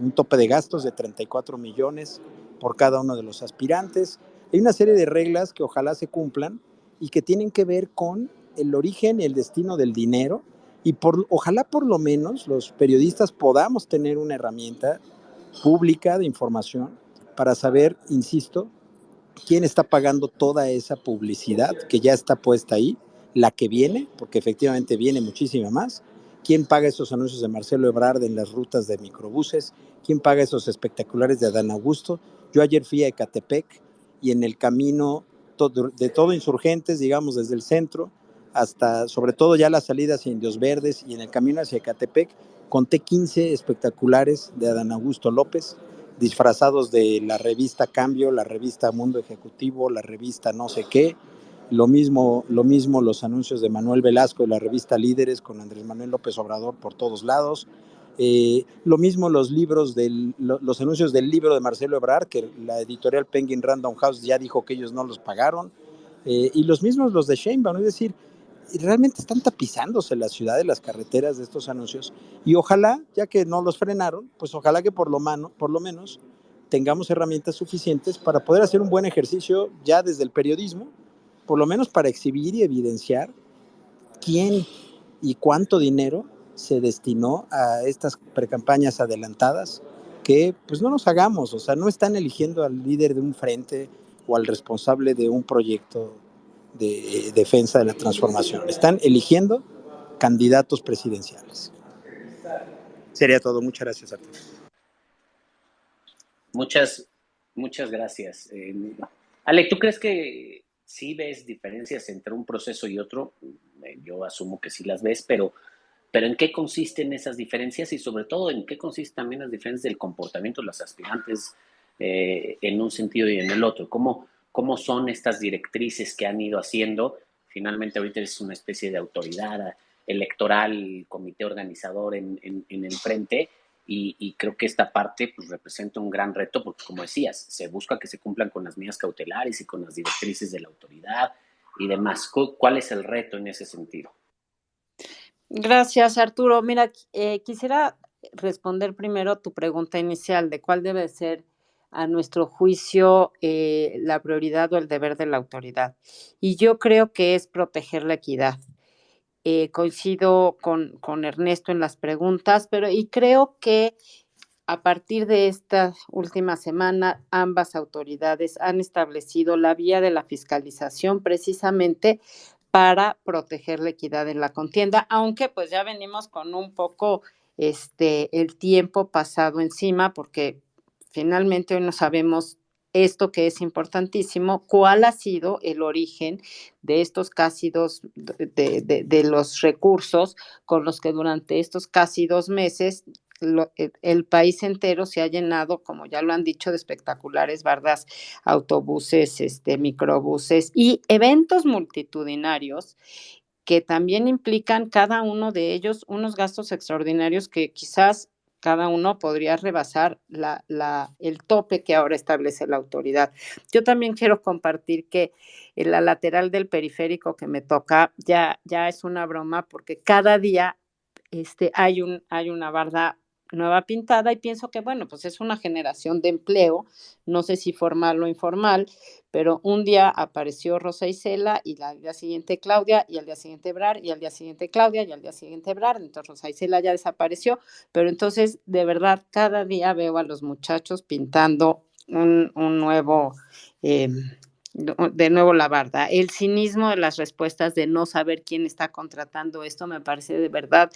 un tope de gastos de 34 millones por cada uno de los aspirantes. Hay una serie de reglas que ojalá se cumplan y que tienen que ver con el origen y el destino del dinero y ojalá por lo menos los periodistas podamos tener una herramienta pública de información para saber, insisto, quién está pagando toda esa publicidad que ya está puesta ahí, la que viene, porque efectivamente viene muchísima más, quién paga esos anuncios de Marcelo Ebrard en las rutas de microbuses, quién paga esos espectaculares de Adán Augusto. Yo ayer fui a Ecatepec y en el camino de todo Insurgentes, digamos desde el centro hasta sobre todo ya las salidas a Indios Verdes y en el camino hacia Ecatepec, conté 15 espectaculares de Adán Augusto López, disfrazados de la revista Cambio, la revista Mundo Ejecutivo, la revista no sé qué. Lo mismo los anuncios de Manuel Velasco de la revista Líderes con Andrés Manuel López Obrador por todos lados. Lo mismo los los anuncios del libro de Marcelo Ebrard, que la editorial Penguin Random House ya dijo que ellos no los pagaron. Y los mismos los de Sheinbaum, es decir, realmente están tapizándose la ciudad de las carreteras de estos anuncios y ojalá, ya que no los frenaron, pues ojalá que por lo menos tengamos herramientas suficientes para poder hacer un buen ejercicio ya desde el periodismo, por lo menos para exhibir y evidenciar quién y cuánto dinero se destinó a estas precampañas adelantadas, que pues no nos hagamos, o sea, no están eligiendo al líder de un frente o al responsable de un proyecto de defensa de la transformación, están eligiendo candidatos presidenciales. Sería todo, muchas gracias a ti. Muchas gracias. Ale, ¿tú crees que sí ves diferencias entre un proceso y otro? Yo asumo que sí las ves, pero ¿en qué consisten esas diferencias y sobre todo en qué consisten también las diferencias del comportamiento de los aspirantes en un sentido y en el otro? ¿Cómo son estas directrices que han ido haciendo? Finalmente ahorita es una especie de autoridad electoral, comité organizador en el frente y creo que esta parte pues, representa un gran reto porque como decías, se busca que se cumplan con las medidas cautelares y con las directrices de la autoridad y demás. ¿Cuál es el reto en ese sentido? Gracias, Arturo. Mira, quisiera responder primero tu pregunta inicial de cuál debe ser a nuestro juicio, la prioridad o el deber de la autoridad. Y yo creo que es proteger la equidad. Coincido con Ernesto en las preguntas, pero y creo que a partir de esta última semana, ambas autoridades han establecido la vía de la fiscalización precisamente para proteger la equidad en la contienda, aunque pues ya venimos con un poco el tiempo pasado encima, porque finalmente hoy no sabemos esto que es importantísimo, cuál ha sido el origen de estos casi de los recursos con los que durante estos casi 2 meses el país entero se ha llenado, como ya lo han dicho, de espectaculares bardas, autobuses, microbuses y eventos multitudinarios que también implican cada uno de ellos unos gastos extraordinarios que quizás cada uno podría rebasar el tope que ahora establece la autoridad. Yo también quiero compartir que en la lateral del periférico que me toca ya es una broma porque cada día hay una barda nueva pintada y pienso que, bueno, pues es una generación de empleo, no sé si formal o informal, pero un día apareció Rosa Isela y al día siguiente Claudia y al día siguiente Ebrar y al día siguiente Claudia y al día siguiente Ebrar, entonces Rosa Isela ya desapareció, pero entonces de verdad cada día veo a los muchachos pintando un nuevo... de nuevo la barda. El cinismo de las respuestas de no saber quién está contratando esto me parece de verdad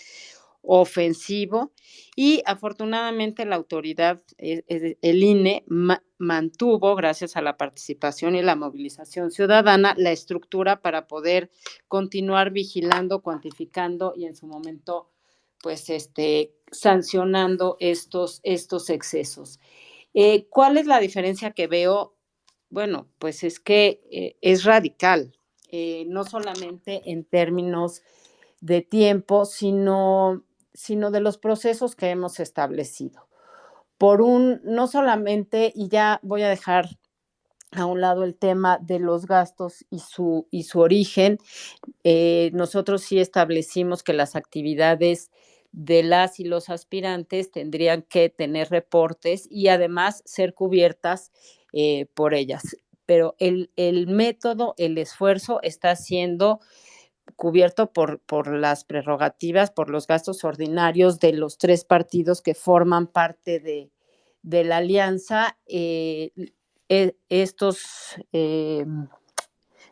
ofensivo y afortunadamente la autoridad, el INE, mantuvo, gracias a la participación y la movilización ciudadana, la estructura para poder continuar vigilando, cuantificando y en su momento, pues, sancionando estos excesos. ¿Cuál es la diferencia que veo? Bueno, pues es que es radical, no solamente en términos de tiempo, sino de los procesos que hemos establecido. No solamente, y ya voy a dejar a un lado el tema de los gastos y su origen, nosotros sí establecimos que las actividades de las y los aspirantes tendrían que tener reportes y además ser cubiertas por ellas. Pero el método, el esfuerzo está siendo cubierto por las prerrogativas, por los gastos ordinarios de los 3 partidos que forman parte de la alianza. Estos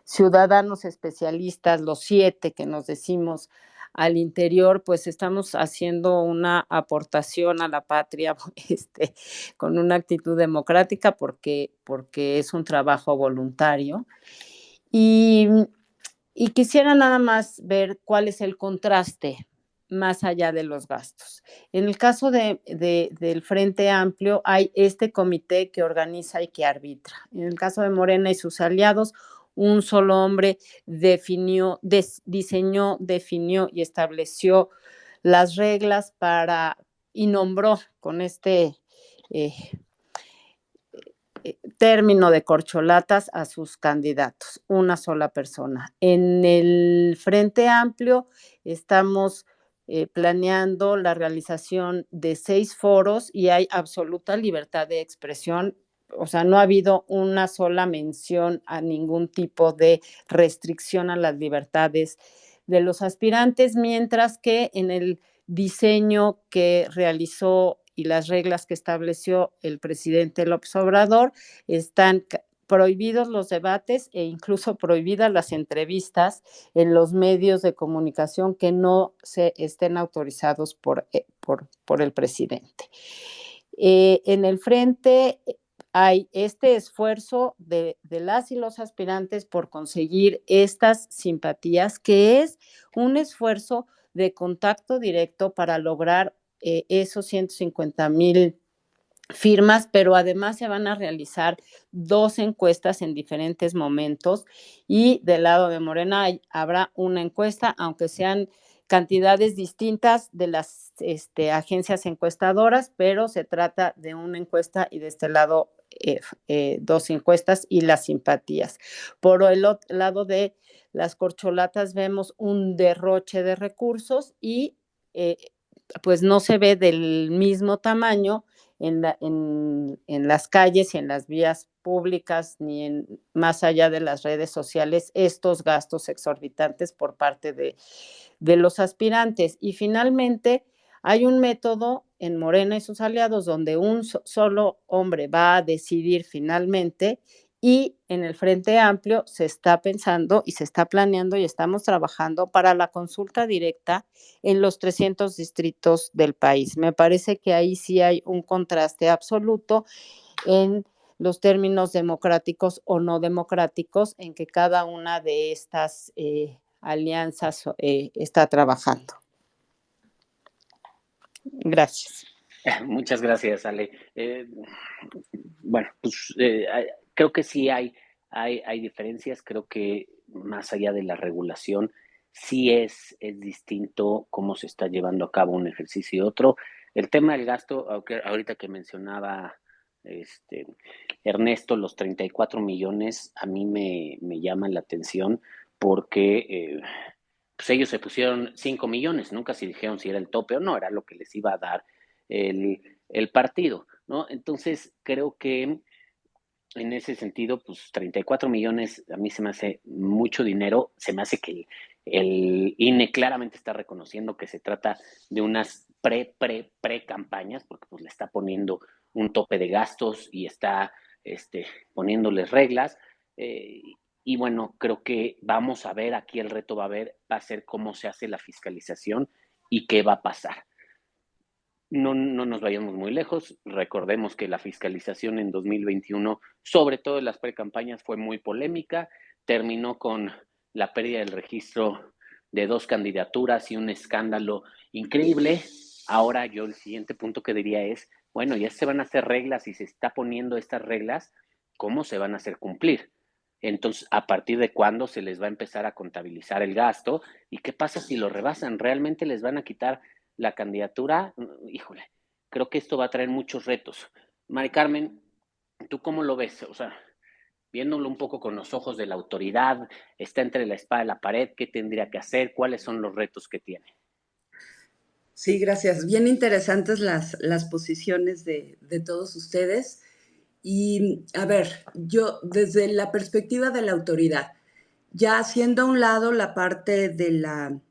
ciudadanos especialistas, los 7 que nos decimos al interior, pues estamos haciendo una aportación a la patria con una actitud democrática porque es un trabajo voluntario. Y quisiera nada más ver cuál es el contraste más allá de los gastos. En el caso del Frente Amplio hay este comité que organiza y que arbitra. En el caso de Morena y sus aliados, un solo hombre diseñó, definió y estableció las reglas y nombró con eh, término de corcholatas a sus candidatos, una sola persona. En el Frente Amplio estamos planeando la realización de 6 foros y hay absoluta libertad de expresión. O sea, no ha habido una sola mención a ningún tipo de restricción a las libertades de los aspirantes, mientras que en el diseño que realizó y las reglas que estableció el presidente López Obrador, están prohibidos los debates e incluso prohibidas las entrevistas en los medios de comunicación que no se estén autorizados por el presidente. En el frente hay este esfuerzo de las y los aspirantes por conseguir estas simpatías, que es un esfuerzo de contacto directo para lograr esos 150,000 firmas, pero además se van a realizar 2 encuestas en diferentes momentos y del lado de Morena habrá una encuesta, aunque sean cantidades distintas de las agencias encuestadoras, pero se trata de una encuesta y de este lado 2 encuestas y las simpatías. Por el lado de las corcholatas vemos un derroche de recursos y pues no se ve del mismo tamaño en las calles y en las vías públicas, ni más allá de las redes sociales, estos gastos exorbitantes por parte de los aspirantes. Y finalmente, hay un método en Morena y sus aliados donde un solo hombre va a decidir finalmente, y en el Frente Amplio se está pensando y se está planeando y estamos trabajando para la consulta directa en los 300 distritos del país. Me parece que ahí sí hay un contraste absoluto en los términos democráticos o no democráticos en que cada una de estas alianzas está trabajando. Gracias. Muchas gracias, Ale. Bueno, pues creo que sí hay diferencias. Creo que más allá de la regulación, sí es distinto cómo se está llevando a cabo un ejercicio y otro. El tema del gasto, aunque ahorita que mencionaba Ernesto, los 34 millones, a mí me llaman la atención porque pues ellos se pusieron 5 millones, nunca se dijeron si era el tope o no, era lo que les iba a dar el partido, ¿no? Entonces, creo que en ese sentido, pues 34 millones a mí se me hace mucho dinero, se me hace que el INE claramente está reconociendo que se trata de unas pre-campañas, porque pues le está poniendo un tope de gastos y está poniéndoles reglas. Y bueno, creo que vamos a ver, aquí el reto va a ser cómo se hace la fiscalización y qué va a pasar. No nos vayamos muy lejos. Recordemos que la fiscalización en 2021, sobre todo en las precampañas, fue muy polémica. Terminó con la pérdida del registro de 2 candidaturas y un escándalo increíble. Ahora yo el siguiente punto que diría es, bueno, ya se van a hacer reglas y se está poniendo estas reglas, ¿cómo se van a hacer cumplir? Entonces, ¿a partir de cuándo se les va a empezar a contabilizar el gasto? ¿Y qué pasa si lo rebasan? ¿Realmente les van a quitar la candidatura? Híjole, creo que esto va a traer muchos retos. Mari Carmen, ¿tú cómo lo ves? O sea, viéndolo un poco con los ojos de la autoridad, está entre la espada y la pared, ¿qué tendría que hacer? ¿Cuáles son los retos que tiene? Sí, gracias. Bien interesantes las posiciones de todos ustedes. Y a ver, yo desde la perspectiva de la autoridad, ya haciendo a un lado la parte de la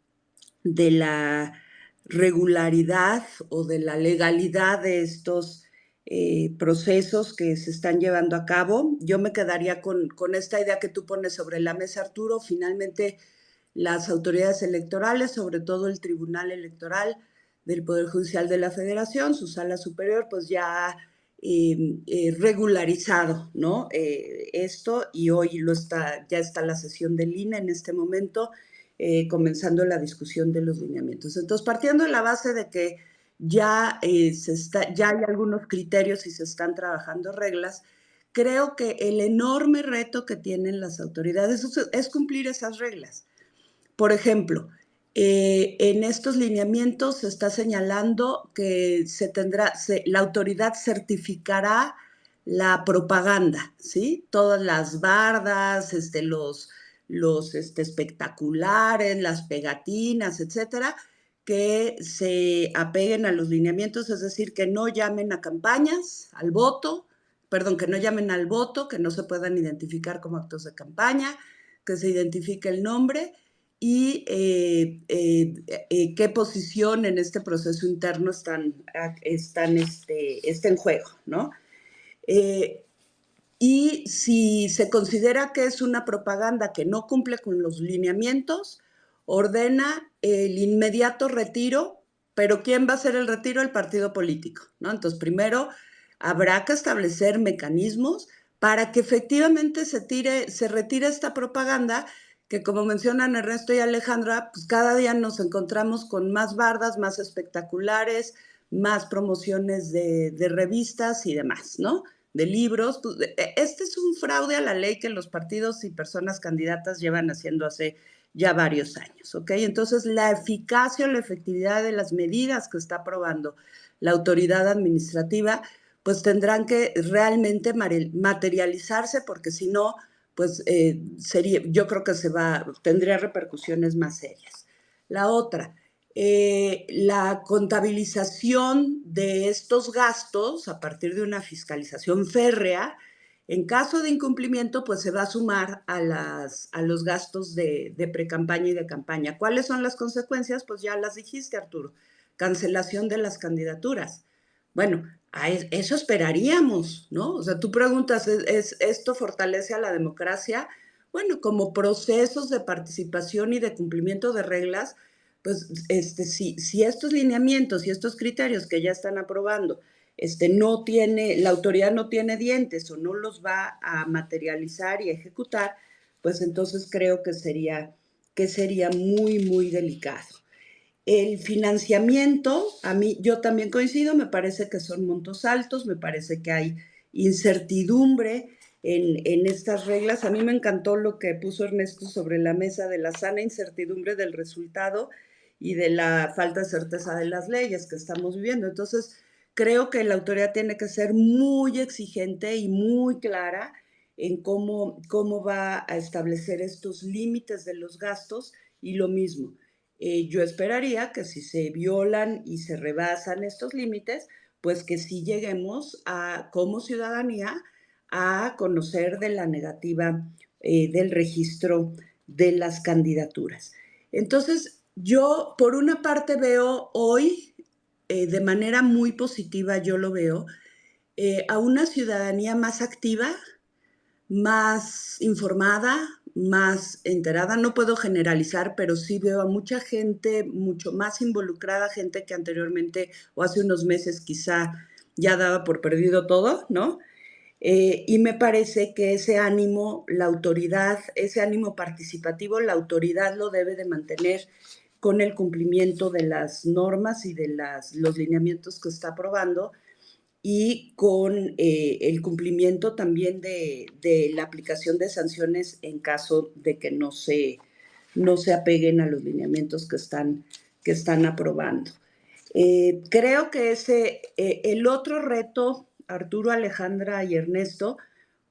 regularidad o de la legalidad de estos procesos que se están llevando a cabo, yo me quedaría con esta idea que tú pones sobre la mesa, Arturo. Finalmente, las autoridades electorales, sobre todo el Tribunal Electoral del Poder Judicial de la Federación, su sala superior, pues ya ha regularizado, ¿no? Esto, y hoy ya está la sesión del INE en este momento, comenzando la discusión de los lineamientos. Entonces, partiendo de la base de que ya hay algunos criterios y se están trabajando reglas, creo que el enorme reto que tienen las autoridades es cumplir esas reglas. Por ejemplo, en estos lineamientos se está señalando que la autoridad certificará la propaganda, ¿sí? Todas las bardas, los espectaculares, las pegatinas, etcétera, que se apeguen a los lineamientos, es decir, que no llamen a campañas, que no llamen al voto, que no se puedan identificar como actos de campaña, que se identifique el nombre y qué posición en este proceso interno está en juego, ¿no? Y si se considera que es una propaganda que no cumple con los lineamientos, ordena el inmediato retiro, pero ¿quién va a hacer el retiro? El partido político, ¿no? Entonces, primero habrá que establecer mecanismos para que efectivamente se retire esta propaganda que, como mencionan Ernesto y Alejandra, pues cada día nos encontramos con más bardas, más espectaculares, más promociones de revistas y demás, ¿no? De libros. Este es un fraude a la ley que los partidos y personas candidatas llevan haciendo hace ya varios años, ¿ok? Entonces, la eficacia o la efectividad de las medidas que está aprobando la autoridad administrativa, pues tendrán que realmente materializarse, porque si no, pues yo creo que tendría repercusiones más serias. La otra, la contabilización de estos gastos a partir de una fiscalización férrea. En caso de incumplimiento, pues se va a sumar a los gastos de precampaña y de campaña. ¿Cuáles son las consecuencias? Pues ya las dijiste, Arturo. Cancelación de las candidaturas. Bueno, eso esperaríamos, ¿no? O sea, tú preguntas, ¿esto fortalece a la democracia? Bueno, como procesos de participación y de cumplimiento de reglas, pues si estos lineamientos y estos criterios que ya están aprobando, la autoridad no tiene dientes o no los va a materializar y ejecutar, pues entonces creo que sería muy, muy delicado. El financiamiento, yo también coincido, me parece que son montos altos, me parece que hay incertidumbre en estas reglas. A mí me encantó lo que puso Ernesto sobre la mesa de la sana incertidumbre del resultado y de la falta de certeza de las leyes que estamos viviendo. Entonces, creo que la autoridad tiene que ser muy exigente y muy clara en cómo va a establecer estos límites de los gastos y lo mismo. Yo esperaría que si se violan y se rebasan estos límites, pues que sí lleguemos como ciudadanía a conocer de la negativa del registro de las candidaturas. Entonces, yo por una parte veo hoy, de manera muy positiva, yo lo veo, a una ciudadanía más activa, más informada, más enterada. No puedo generalizar, pero sí veo a mucha gente mucho más involucrada, gente que anteriormente o hace unos meses quizá ya daba por perdido todo, ¿no? Y me parece que ese ánimo, la autoridad, ese ánimo participativo, la autoridad lo debe de mantener con el cumplimiento de las normas y de los lineamientos que está aprobando, y con el cumplimiento también de la aplicación de sanciones en caso de que no se apeguen a los lineamientos que están aprobando. Creo que el otro reto, Arturo, Alejandra y Ernesto,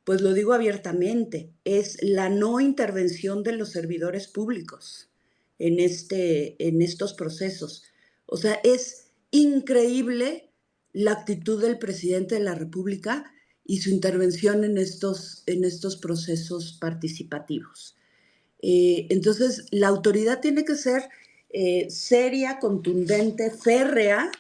pues lo digo abiertamente, es la no intervención de los servidores públicos en estos procesos. O sea, es increíble la actitud del presidente de la República y su intervención en estos procesos participativos. Entonces, la autoridad tiene que ser seria, contundente, férrea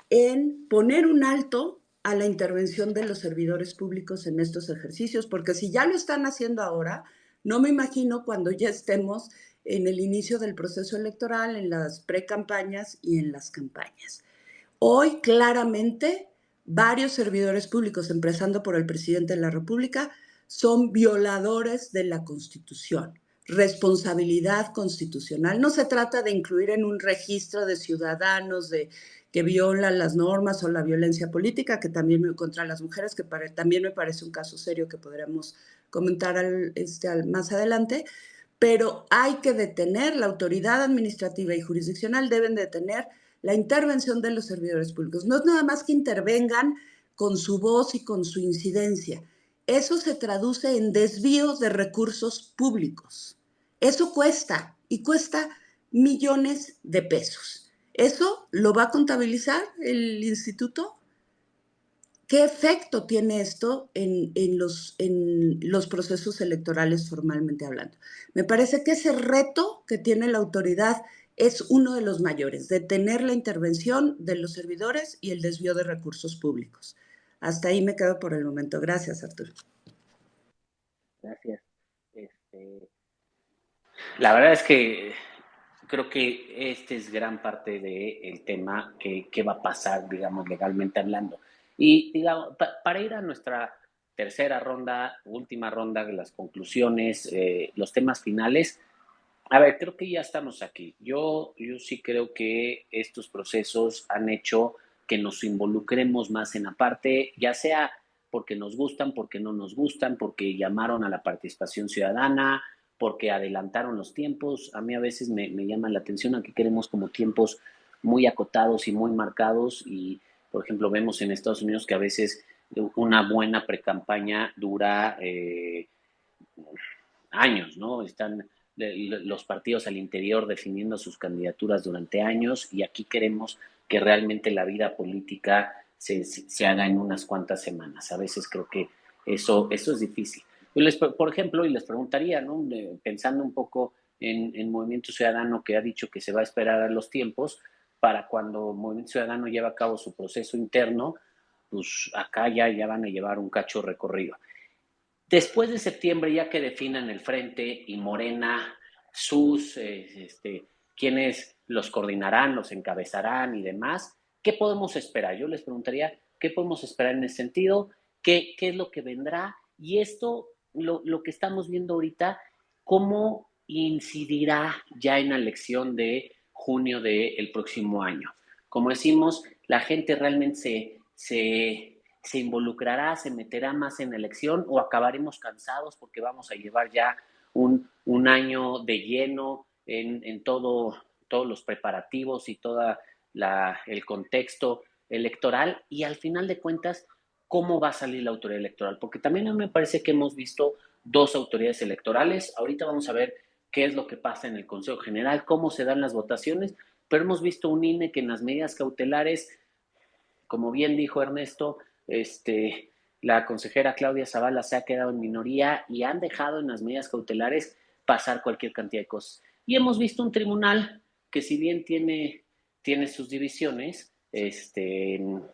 en poner un alto a la intervención de los servidores públicos en estos ejercicios, porque si ya lo están haciendo ahora, no me imagino cuando ya estemos en el inicio del proceso electoral, en las precampañas y en las campañas. Hoy, claramente, varios servidores públicos, empezando por el presidente de la República, son violadores de la Constitución. Responsabilidad constitucional. No se trata de incluir en un registro de ciudadanos que violan las normas o la violencia política, que también contra las mujeres, que también me parece un caso serio que podremos comentar más adelante, pero hay que detener, la autoridad administrativa y jurisdiccional deben detener la intervención de los servidores públicos. No es nada más que intervengan con su voz y con su incidencia. Eso se traduce en desvíos de recursos públicos. Eso cuesta, y cuesta millones de pesos. ¿Eso lo va a contabilizar el instituto? ¿Qué efecto tiene esto en los procesos electorales formalmente hablando? Me parece que ese reto que tiene la autoridad es uno de los mayores, detener la intervención de los servidores y el desvío de recursos públicos. Hasta ahí me quedo por el momento. Gracias, Arturo. Gracias. La verdad es que creo que es gran parte del tema que va a pasar, digamos, legalmente hablando. Y, digamos, para ir a nuestra tercera ronda, última ronda, de las conclusiones, los temas finales, a ver, creo que ya estamos aquí. Yo sí creo que estos procesos han hecho que nos involucremos más en la parte, ya sea porque nos gustan, porque no nos gustan, porque llamaron a la participación ciudadana, porque adelantaron los tiempos. A mí a veces me llama la atención, aquí queremos como tiempos muy acotados y muy marcados y, por ejemplo, vemos en Estados Unidos que a veces una buena precampaña dura años, ¿no? Están los partidos al interior definiendo sus candidaturas durante años, y aquí queremos que realmente la vida política se haga en unas cuantas semanas. A veces creo que eso es difícil. Por ejemplo, y les preguntaría, ¿no? Pensando un poco en Movimiento Ciudadano, que ha dicho que se va a esperar a los tiempos para cuando Movimiento Ciudadano lleve a cabo su proceso interno, pues acá ya van a llevar un cacho recorrido. Después de septiembre, ya que definan el frente y Morena, quiénes los coordinarán, los encabezarán y demás, ¿qué podemos esperar? Yo les preguntaría, ¿qué podemos esperar en ese sentido? ¿Qué es lo que vendrá? Y esto, lo que estamos viendo ahorita, ¿cómo incidirá ya en la elección de junio del próximo año? Como decimos, la gente realmente se involucrará, se meterá más en la elección, o acabaremos cansados porque vamos a llevar ya un año de lleno en todos los preparativos y todo el contexto electoral, y al final de cuentas, ¿cómo va a salir la autoridad electoral? Porque también a mí me parece que hemos visto dos autoridades electorales. Ahorita vamos a ver qué es lo que pasa en el Consejo General, cómo se dan las votaciones, pero hemos visto un INE que en las medidas cautelares, como bien dijo Ernesto, la consejera Claudia Zavala se ha quedado en minoría y han dejado en las medidas cautelares pasar cualquier cantidad de cosas. Y hemos visto un tribunal que, si bien tiene sus divisiones, el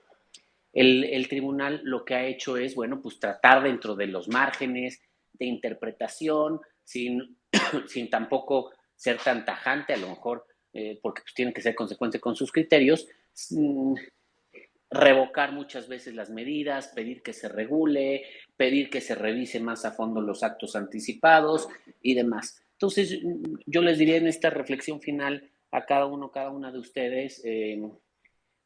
tribunal lo que ha hecho es, bueno, pues tratar dentro de los márgenes de interpretación, sin tampoco ser tan tajante, a lo mejor, porque pues tiene que ser consecuente con sus criterios, revocar muchas veces las medidas, pedir que se regule, pedir que se revise más a fondo los actos anticipados y demás. Entonces, yo les diría en esta reflexión final a cada una de ustedes,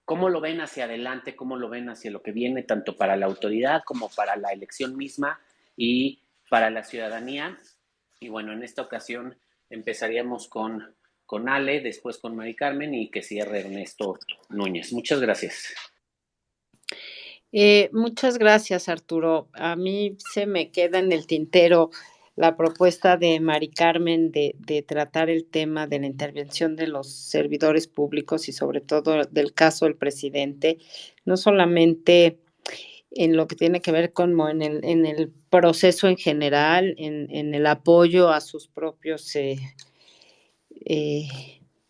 cómo lo ven hacia adelante, cómo lo ven hacia lo que viene, tanto para la autoridad como para la elección misma y para la ciudadanía. Y bueno, en esta ocasión empezaríamos con Ale, después con Mari Carmen, y que cierre Ernesto Núñez. Muchas gracias. Muchas gracias, Arturo. A mí se me queda en el tintero la propuesta de Mari Carmen de tratar el tema de la intervención de los servidores públicos y sobre todo del caso del presidente, no solamente en lo que tiene que ver con en el proceso en general, en el apoyo a sus propios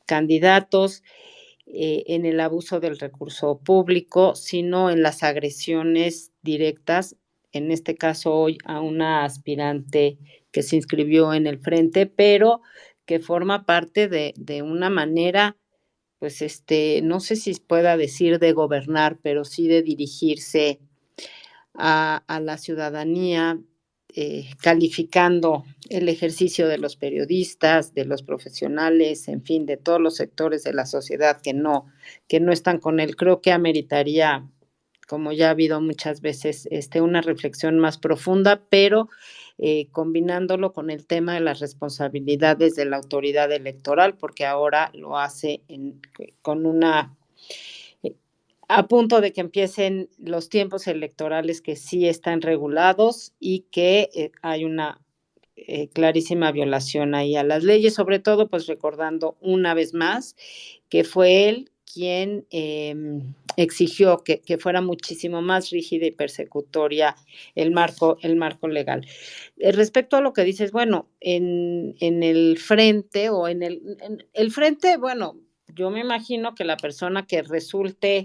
candidatos, en el abuso del recurso público, sino en las agresiones directas, en este caso hoy a una aspirante que se inscribió en el frente, pero que forma parte de una manera, pues no sé si pueda decir de gobernar, pero sí de dirigirse a la ciudadanía, calificando el ejercicio de los periodistas, de los profesionales, en fin, de todos los sectores de la sociedad que no están con él. Creo que ameritaría, como ya ha habido muchas veces, una reflexión más profunda, pero combinándolo con el tema de las responsabilidades de la autoridad electoral, porque ahora lo hace con una a punto de que empiecen los tiempos electorales que sí están regulados y que hay una clarísima violación ahí a las leyes, sobre todo pues recordando una vez más que fue él quien exigió que fuera muchísimo más rígida y persecutoria el marco legal. Respecto a lo que dices, bueno, en el frente o en el frente, bueno, yo me imagino que la persona que resulte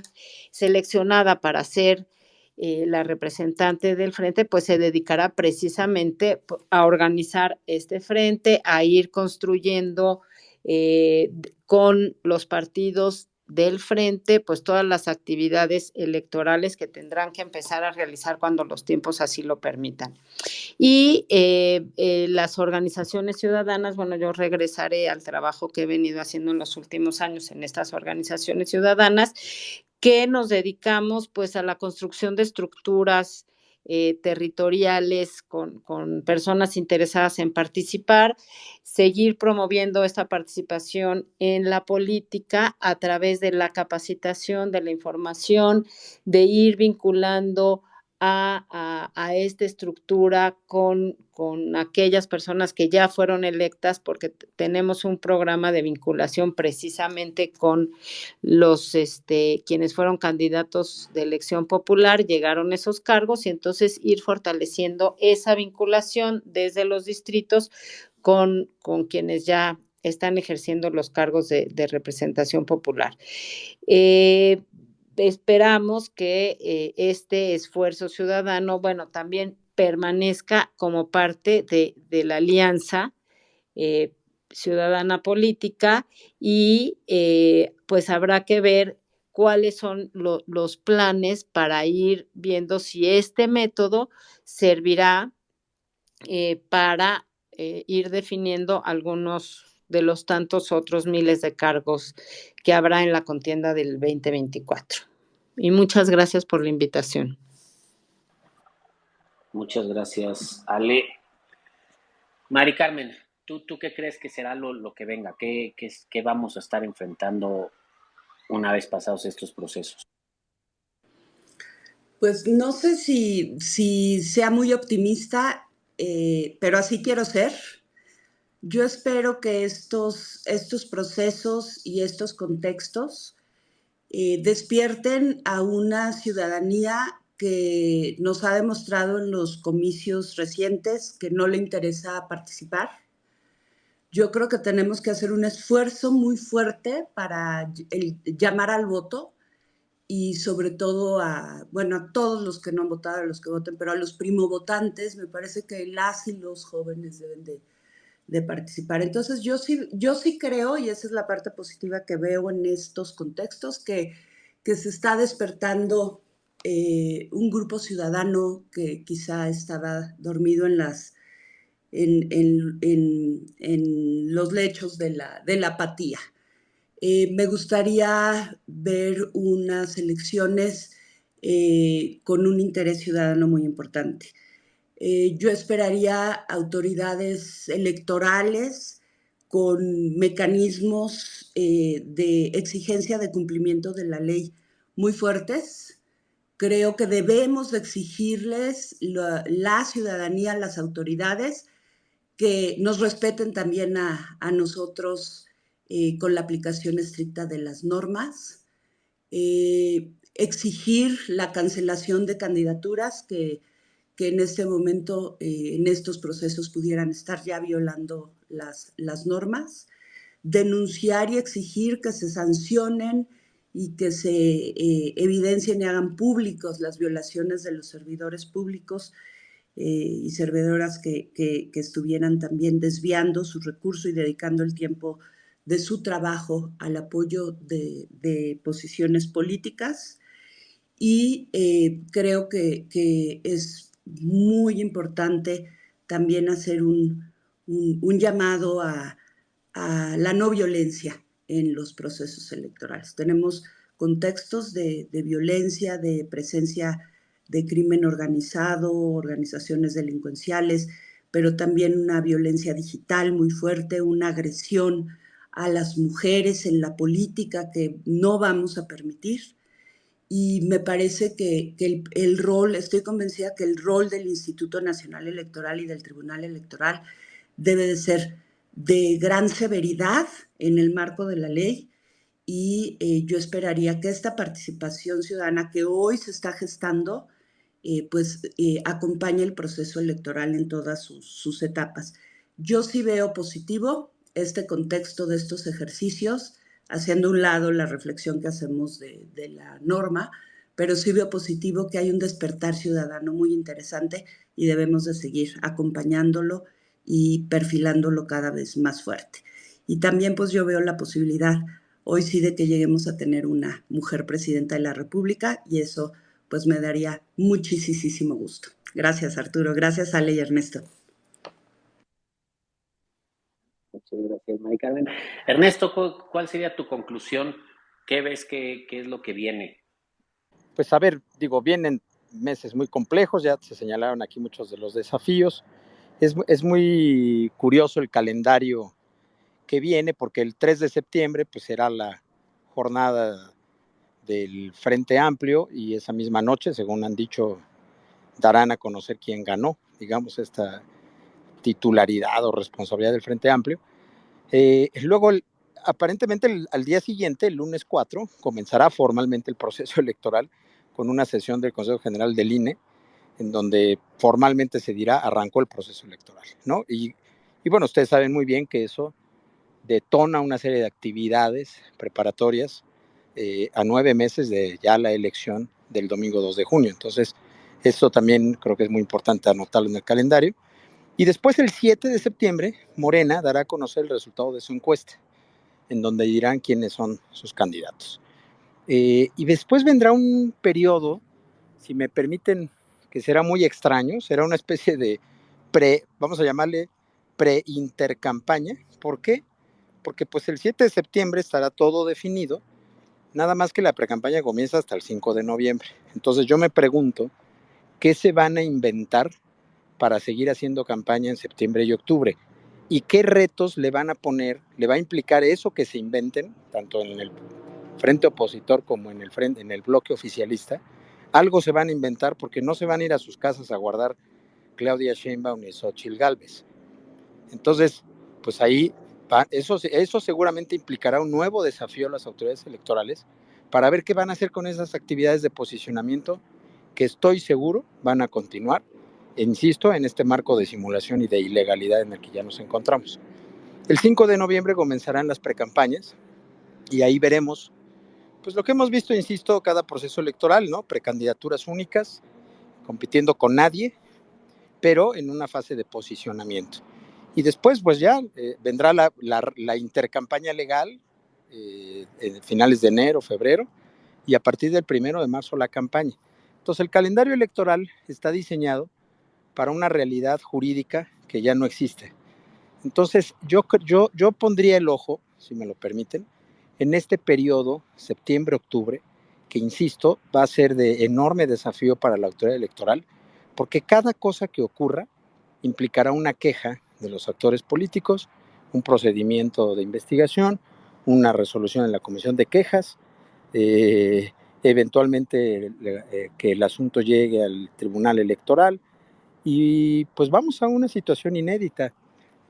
seleccionada para ser la representante del frente, pues se dedicará precisamente a organizar este frente, a ir construyendo con los partidos del frente, pues todas las actividades electorales que tendrán que empezar a realizar cuando los tiempos así lo permitan. Y las organizaciones ciudadanas, bueno, yo regresaré al trabajo que he venido haciendo en los últimos años en estas organizaciones ciudadanas, que nos dedicamos pues a la construcción de estructuras territoriales con personas interesadas en participar, seguir promoviendo esta participación en la política a través de la capacitación, de la información, de ir vinculando a esta estructura con aquellas personas que ya fueron electas, porque tenemos un programa de vinculación precisamente con los quienes fueron candidatos de elección popular, llegaron a esos cargos, y entonces ir fortaleciendo esa vinculación desde los distritos con quienes ya están ejerciendo los cargos de representación popular. Esperamos que este esfuerzo ciudadano, bueno, también permanezca como parte de la alianza ciudadana política, y pues habrá que ver cuáles son los planes para ir viendo si este método servirá para ir definiendo algunos de los tantos otros miles de cargos que habrá en la contienda del 2024. Y muchas gracias por la invitación. Muchas gracias, Ale. Mari Carmen, ¿tú qué crees que será lo que venga? ¿Qué vamos a estar enfrentando una vez pasados estos procesos? Pues no sé si sea muy optimista, pero así quiero ser. Yo espero que estos procesos y estos contextos despierten a una ciudadanía que nos ha demostrado en los comicios recientes que no le interesa participar. Yo creo que tenemos que hacer un esfuerzo muy fuerte para llamar al voto, y sobre todo a todos los que no han votado, a los que voten, pero a los primovotantes. Me parece que las y los jóvenes deben de participar. Entonces yo sí creo, y esa es la parte positiva que veo en estos contextos, que se está despertando un grupo ciudadano que quizá estaba dormido en los lechos de la apatía. Me gustaría ver unas elecciones con un interés ciudadano muy importante. Yo esperaría autoridades electorales con mecanismos de exigencia de cumplimiento de la ley muy fuertes. Creo que debemos de exigirles la ciudadanía, las autoridades, que nos respeten también a nosotros con la aplicación estricta de las normas. Exigir la cancelación de candidaturas que en este momento, en estos procesos, pudieran estar ya violando las normas. Denunciar y exigir que se sancionen y que se evidencien y hagan públicos las violaciones de los servidores públicos y servidoras que estuvieran también desviando su recurso y dedicando el tiempo de su trabajo al apoyo de posiciones políticas. Y creo que es muy importante también hacer un llamado a la no violencia en los procesos electorales. Tenemos contextos de violencia, de presencia de crimen organizado, organizaciones delincuenciales, pero también una violencia digital muy fuerte, una agresión a las mujeres en la política que no vamos a permitir. Y me parece que el rol, estoy convencida que el rol del Instituto Nacional Electoral y del Tribunal Electoral debe de ser de gran severidad en el marco de la ley, y yo esperaría que esta participación ciudadana que hoy se está gestando acompañe el proceso electoral en todas sus etapas. Yo sí veo positivo este contexto de estos ejercicios, haciendo a un lado la reflexión que hacemos de la norma, pero sí veo positivo que hay un despertar ciudadano muy interesante y debemos de seguir acompañándolo y perfilándolo cada vez más fuerte. Y también pues yo veo la posibilidad hoy sí de que lleguemos a tener una mujer presidenta de la República, y eso pues me daría muchísimo gusto. Gracias, Arturo. Gracias, Ale y Ernesto. Muchas gracias, Mari Carmen. Ernesto, ¿cuál sería tu conclusión? ¿Qué ves que es lo que viene? Pues a ver, vienen meses muy complejos, ya se señalaron aquí muchos de los desafíos. Es muy curioso el calendario que viene, porque el 3 de septiembre pues será la jornada del Frente Amplio, y esa misma noche, según han dicho darán a conocer quién ganó, digamos, esta titularidad o responsabilidad del Frente Amplio. Luego, aparentemente al día siguiente, el lunes 4, comenzará formalmente el proceso electoral con una sesión del Consejo General del INE, en donde formalmente se dirá arrancó el proceso electoral, ¿no? Y bueno, ustedes saben muy bien que eso detona una serie de actividades preparatorias a 9 meses de ya la elección del domingo 2 de junio. Entonces, eso también creo que es muy importante anotarlo en el calendario. Y después, el 7 de septiembre, Morena dará a conocer el resultado de su encuesta, en donde dirán quiénes son sus candidatos. Y después vendrá un periodo, si me permiten, que será muy extraño, será una especie de vamos a llamarle pre-intercampaña. ¿Por qué? Porque pues el 7 de septiembre estará todo definido, nada más que la precampaña comienza hasta el 5 de noviembre. Entonces yo me pregunto, ¿qué se van a inventar para seguir haciendo campaña en septiembre y octubre? ¿Y qué retos le van a poner, le va a implicar eso que se inventen, tanto en el frente opositor como en el bloque oficialista? Algo se van a inventar, porque no se van a ir a sus casas a guardar Claudia Sheinbaum y Xóchitl Gálvez. Entonces, pues ahí eso seguramente implicará un nuevo desafío a las autoridades electorales para ver qué van a hacer con esas actividades de posicionamiento que estoy seguro van a continuar, insisto, en este marco de simulación y de ilegalidad en el que ya nos encontramos. El 5 de noviembre comenzarán las precampañas y ahí veremos, pues lo que hemos visto, insisto, cada proceso electoral, ¿no? Precandidaturas únicas, compitiendo con nadie, pero en una fase de posicionamiento. Y después, pues ya vendrá la intercampaña legal en finales de enero, febrero, y a partir del 1 de marzo la campaña. Entonces, el calendario electoral está diseñado para una realidad jurídica que ya no existe. Entonces, yo pondría el ojo, si me lo permiten, en este periodo, septiembre-octubre, que insisto, va a ser de enorme desafío para la autoridad electoral, porque cada cosa que ocurra implicará una queja de los actores políticos, un procedimiento de investigación, una resolución en la comisión de quejas, eventualmente que el asunto llegue al tribunal electoral, y pues vamos a una situación inédita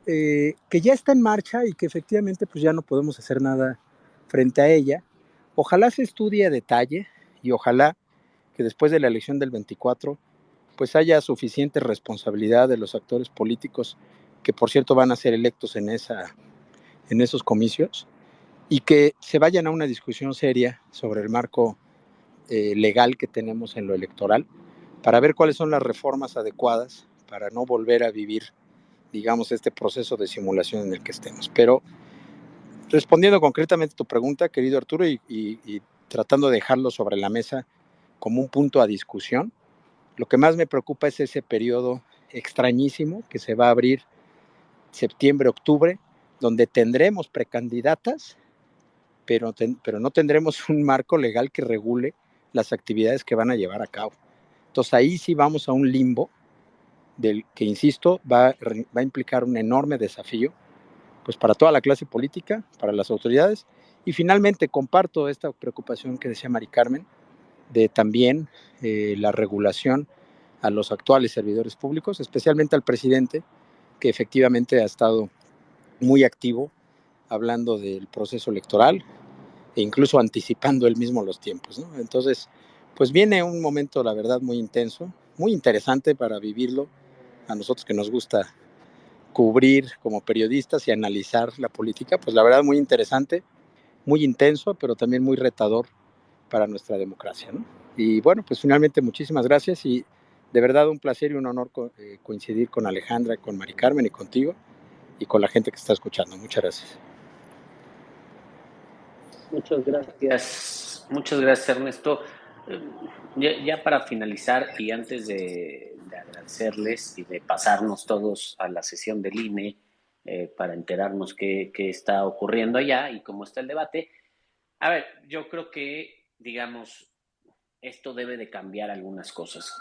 que ya está en marcha y que efectivamente pues ya no podemos hacer nada frente a ella. Ojalá se estudie a detalle y ojalá que después de la elección del 24 pues haya suficiente responsabilidad de los actores políticos que por cierto van a ser electos en esos comicios, y que se vayan a una discusión seria sobre el marco legal que tenemos en lo electoral para ver cuáles son las reformas adecuadas para no volver a vivir, digamos, este proceso de simulación en el que estemos. Pero respondiendo concretamente a tu pregunta, querido Arturo, y tratando de dejarlo sobre la mesa como un punto a discusión, lo que más me preocupa es ese periodo extrañísimo que se va a abrir septiembre, octubre, donde tendremos precandidatas, pero no tendremos un marco legal que regule las actividades que van a llevar a cabo. Entonces ahí sí vamos a un limbo del que, insisto, va a implicar un enorme desafío pues para toda la clase política, para las autoridades. Y finalmente comparto esta preocupación que decía Mari Carmen de también la regulación a los actuales servidores públicos, especialmente al presidente, que efectivamente ha estado muy activo hablando del proceso electoral e incluso anticipando él mismo los tiempos, ¿no? Entonces, pues viene un momento, la verdad, muy intenso, muy interesante para vivirlo a nosotros que nos gusta cubrir como periodistas y analizar la política, pues la verdad muy interesante, muy intenso, pero también muy retador para nuestra democracia, ¿no? Y bueno, pues finalmente muchísimas gracias y de verdad un placer y un honor coincidir con Alejandra, con Mari Carmen y contigo y con la gente que está escuchando. Muchas gracias. Muchas gracias Ernesto. Ya para finalizar y antes de agradecerles y de pasarnos todos a la sesión del INE para enterarnos qué está ocurriendo allá y cómo está el debate, a ver, yo creo que, digamos, esto debe de cambiar algunas cosas.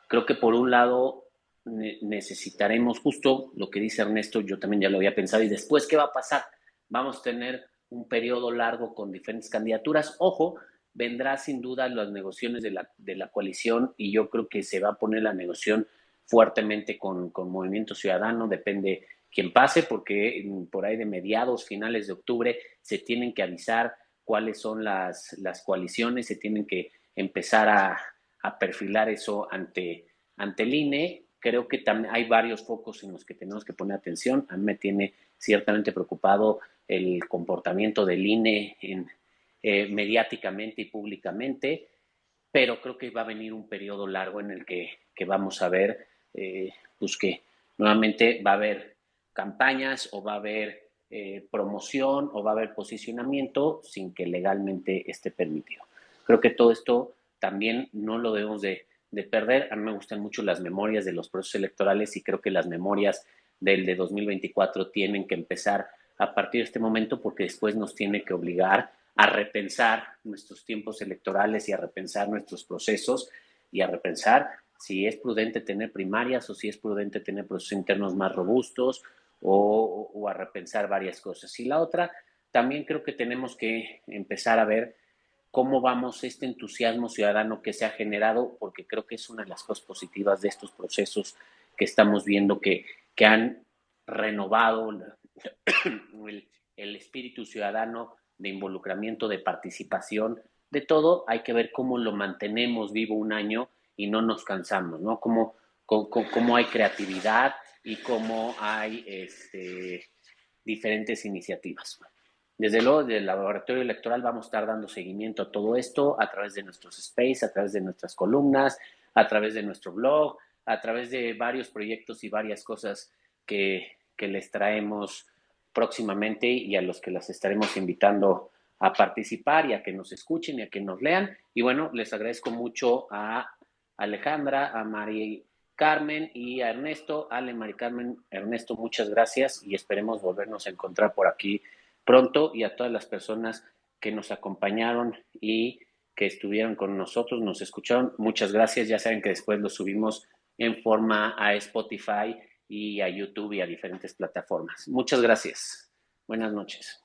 Creo que por un lado necesitaremos justo lo que dice Ernesto, yo también ya lo había pensado, y después, ¿qué va a pasar? Vamos a tener un periodo largo con diferentes candidaturas. Ojo, vendrá sin duda las negociaciones de la coalición, y yo creo que se va a poner la negociación fuertemente con Movimiento Ciudadano, depende quién pase, porque por ahí de mediados, finales de octubre, se tienen que avisar cuáles son las coaliciones, se tienen que empezar a perfilar eso ante el INE. Creo que también hay varios focos en los que tenemos que poner atención. A mí me tiene ciertamente preocupado el comportamiento del INE mediáticamente y públicamente, pero creo que va a venir un periodo largo en el que vamos a ver pues que nuevamente va a haber campañas o va a haber promoción o va a haber posicionamiento sin que legalmente esté permitido. Creo que todo esto también no lo debemos de perder. A mí me gustan mucho las memorias de los procesos electorales y creo que las memorias del de 2024 tienen que empezar a partir de este momento, porque después nos tiene que obligar a repensar nuestros tiempos electorales y a repensar nuestros procesos y a repensar si es prudente tener primarias o si es prudente tener procesos internos más robustos o a repensar varias cosas. Y la otra, también creo que tenemos que empezar a ver cómo vamos este entusiasmo ciudadano que se ha generado, porque creo que es una de las cosas positivas de estos procesos que estamos viendo que han renovado el espíritu ciudadano de involucramiento, de participación, de todo. Hay que ver cómo lo mantenemos vivo un año y no nos cansamos, ¿no? Cómo hay creatividad y cómo hay diferentes iniciativas. Desde luego, desde el laboratorio electoral vamos a estar dando seguimiento a todo esto a través de nuestros space, a través de nuestras columnas, a través de nuestro blog, a través de varios proyectos y varias cosas que les traemos próximamente y a los que las estaremos invitando a participar y a que nos escuchen y a que nos lean. Y bueno, les agradezco mucho a Alejandra, a Mari Carmen y a Ernesto. Ale, Mari Carmen, Ernesto, muchas gracias y esperemos volvernos a encontrar por aquí pronto, y a todas las personas que nos acompañaron y que estuvieron con nosotros, nos escucharon. Muchas gracias. Ya saben que después lo subimos en forma a Spotify y a YouTube y a diferentes plataformas. Muchas gracias. Buenas noches.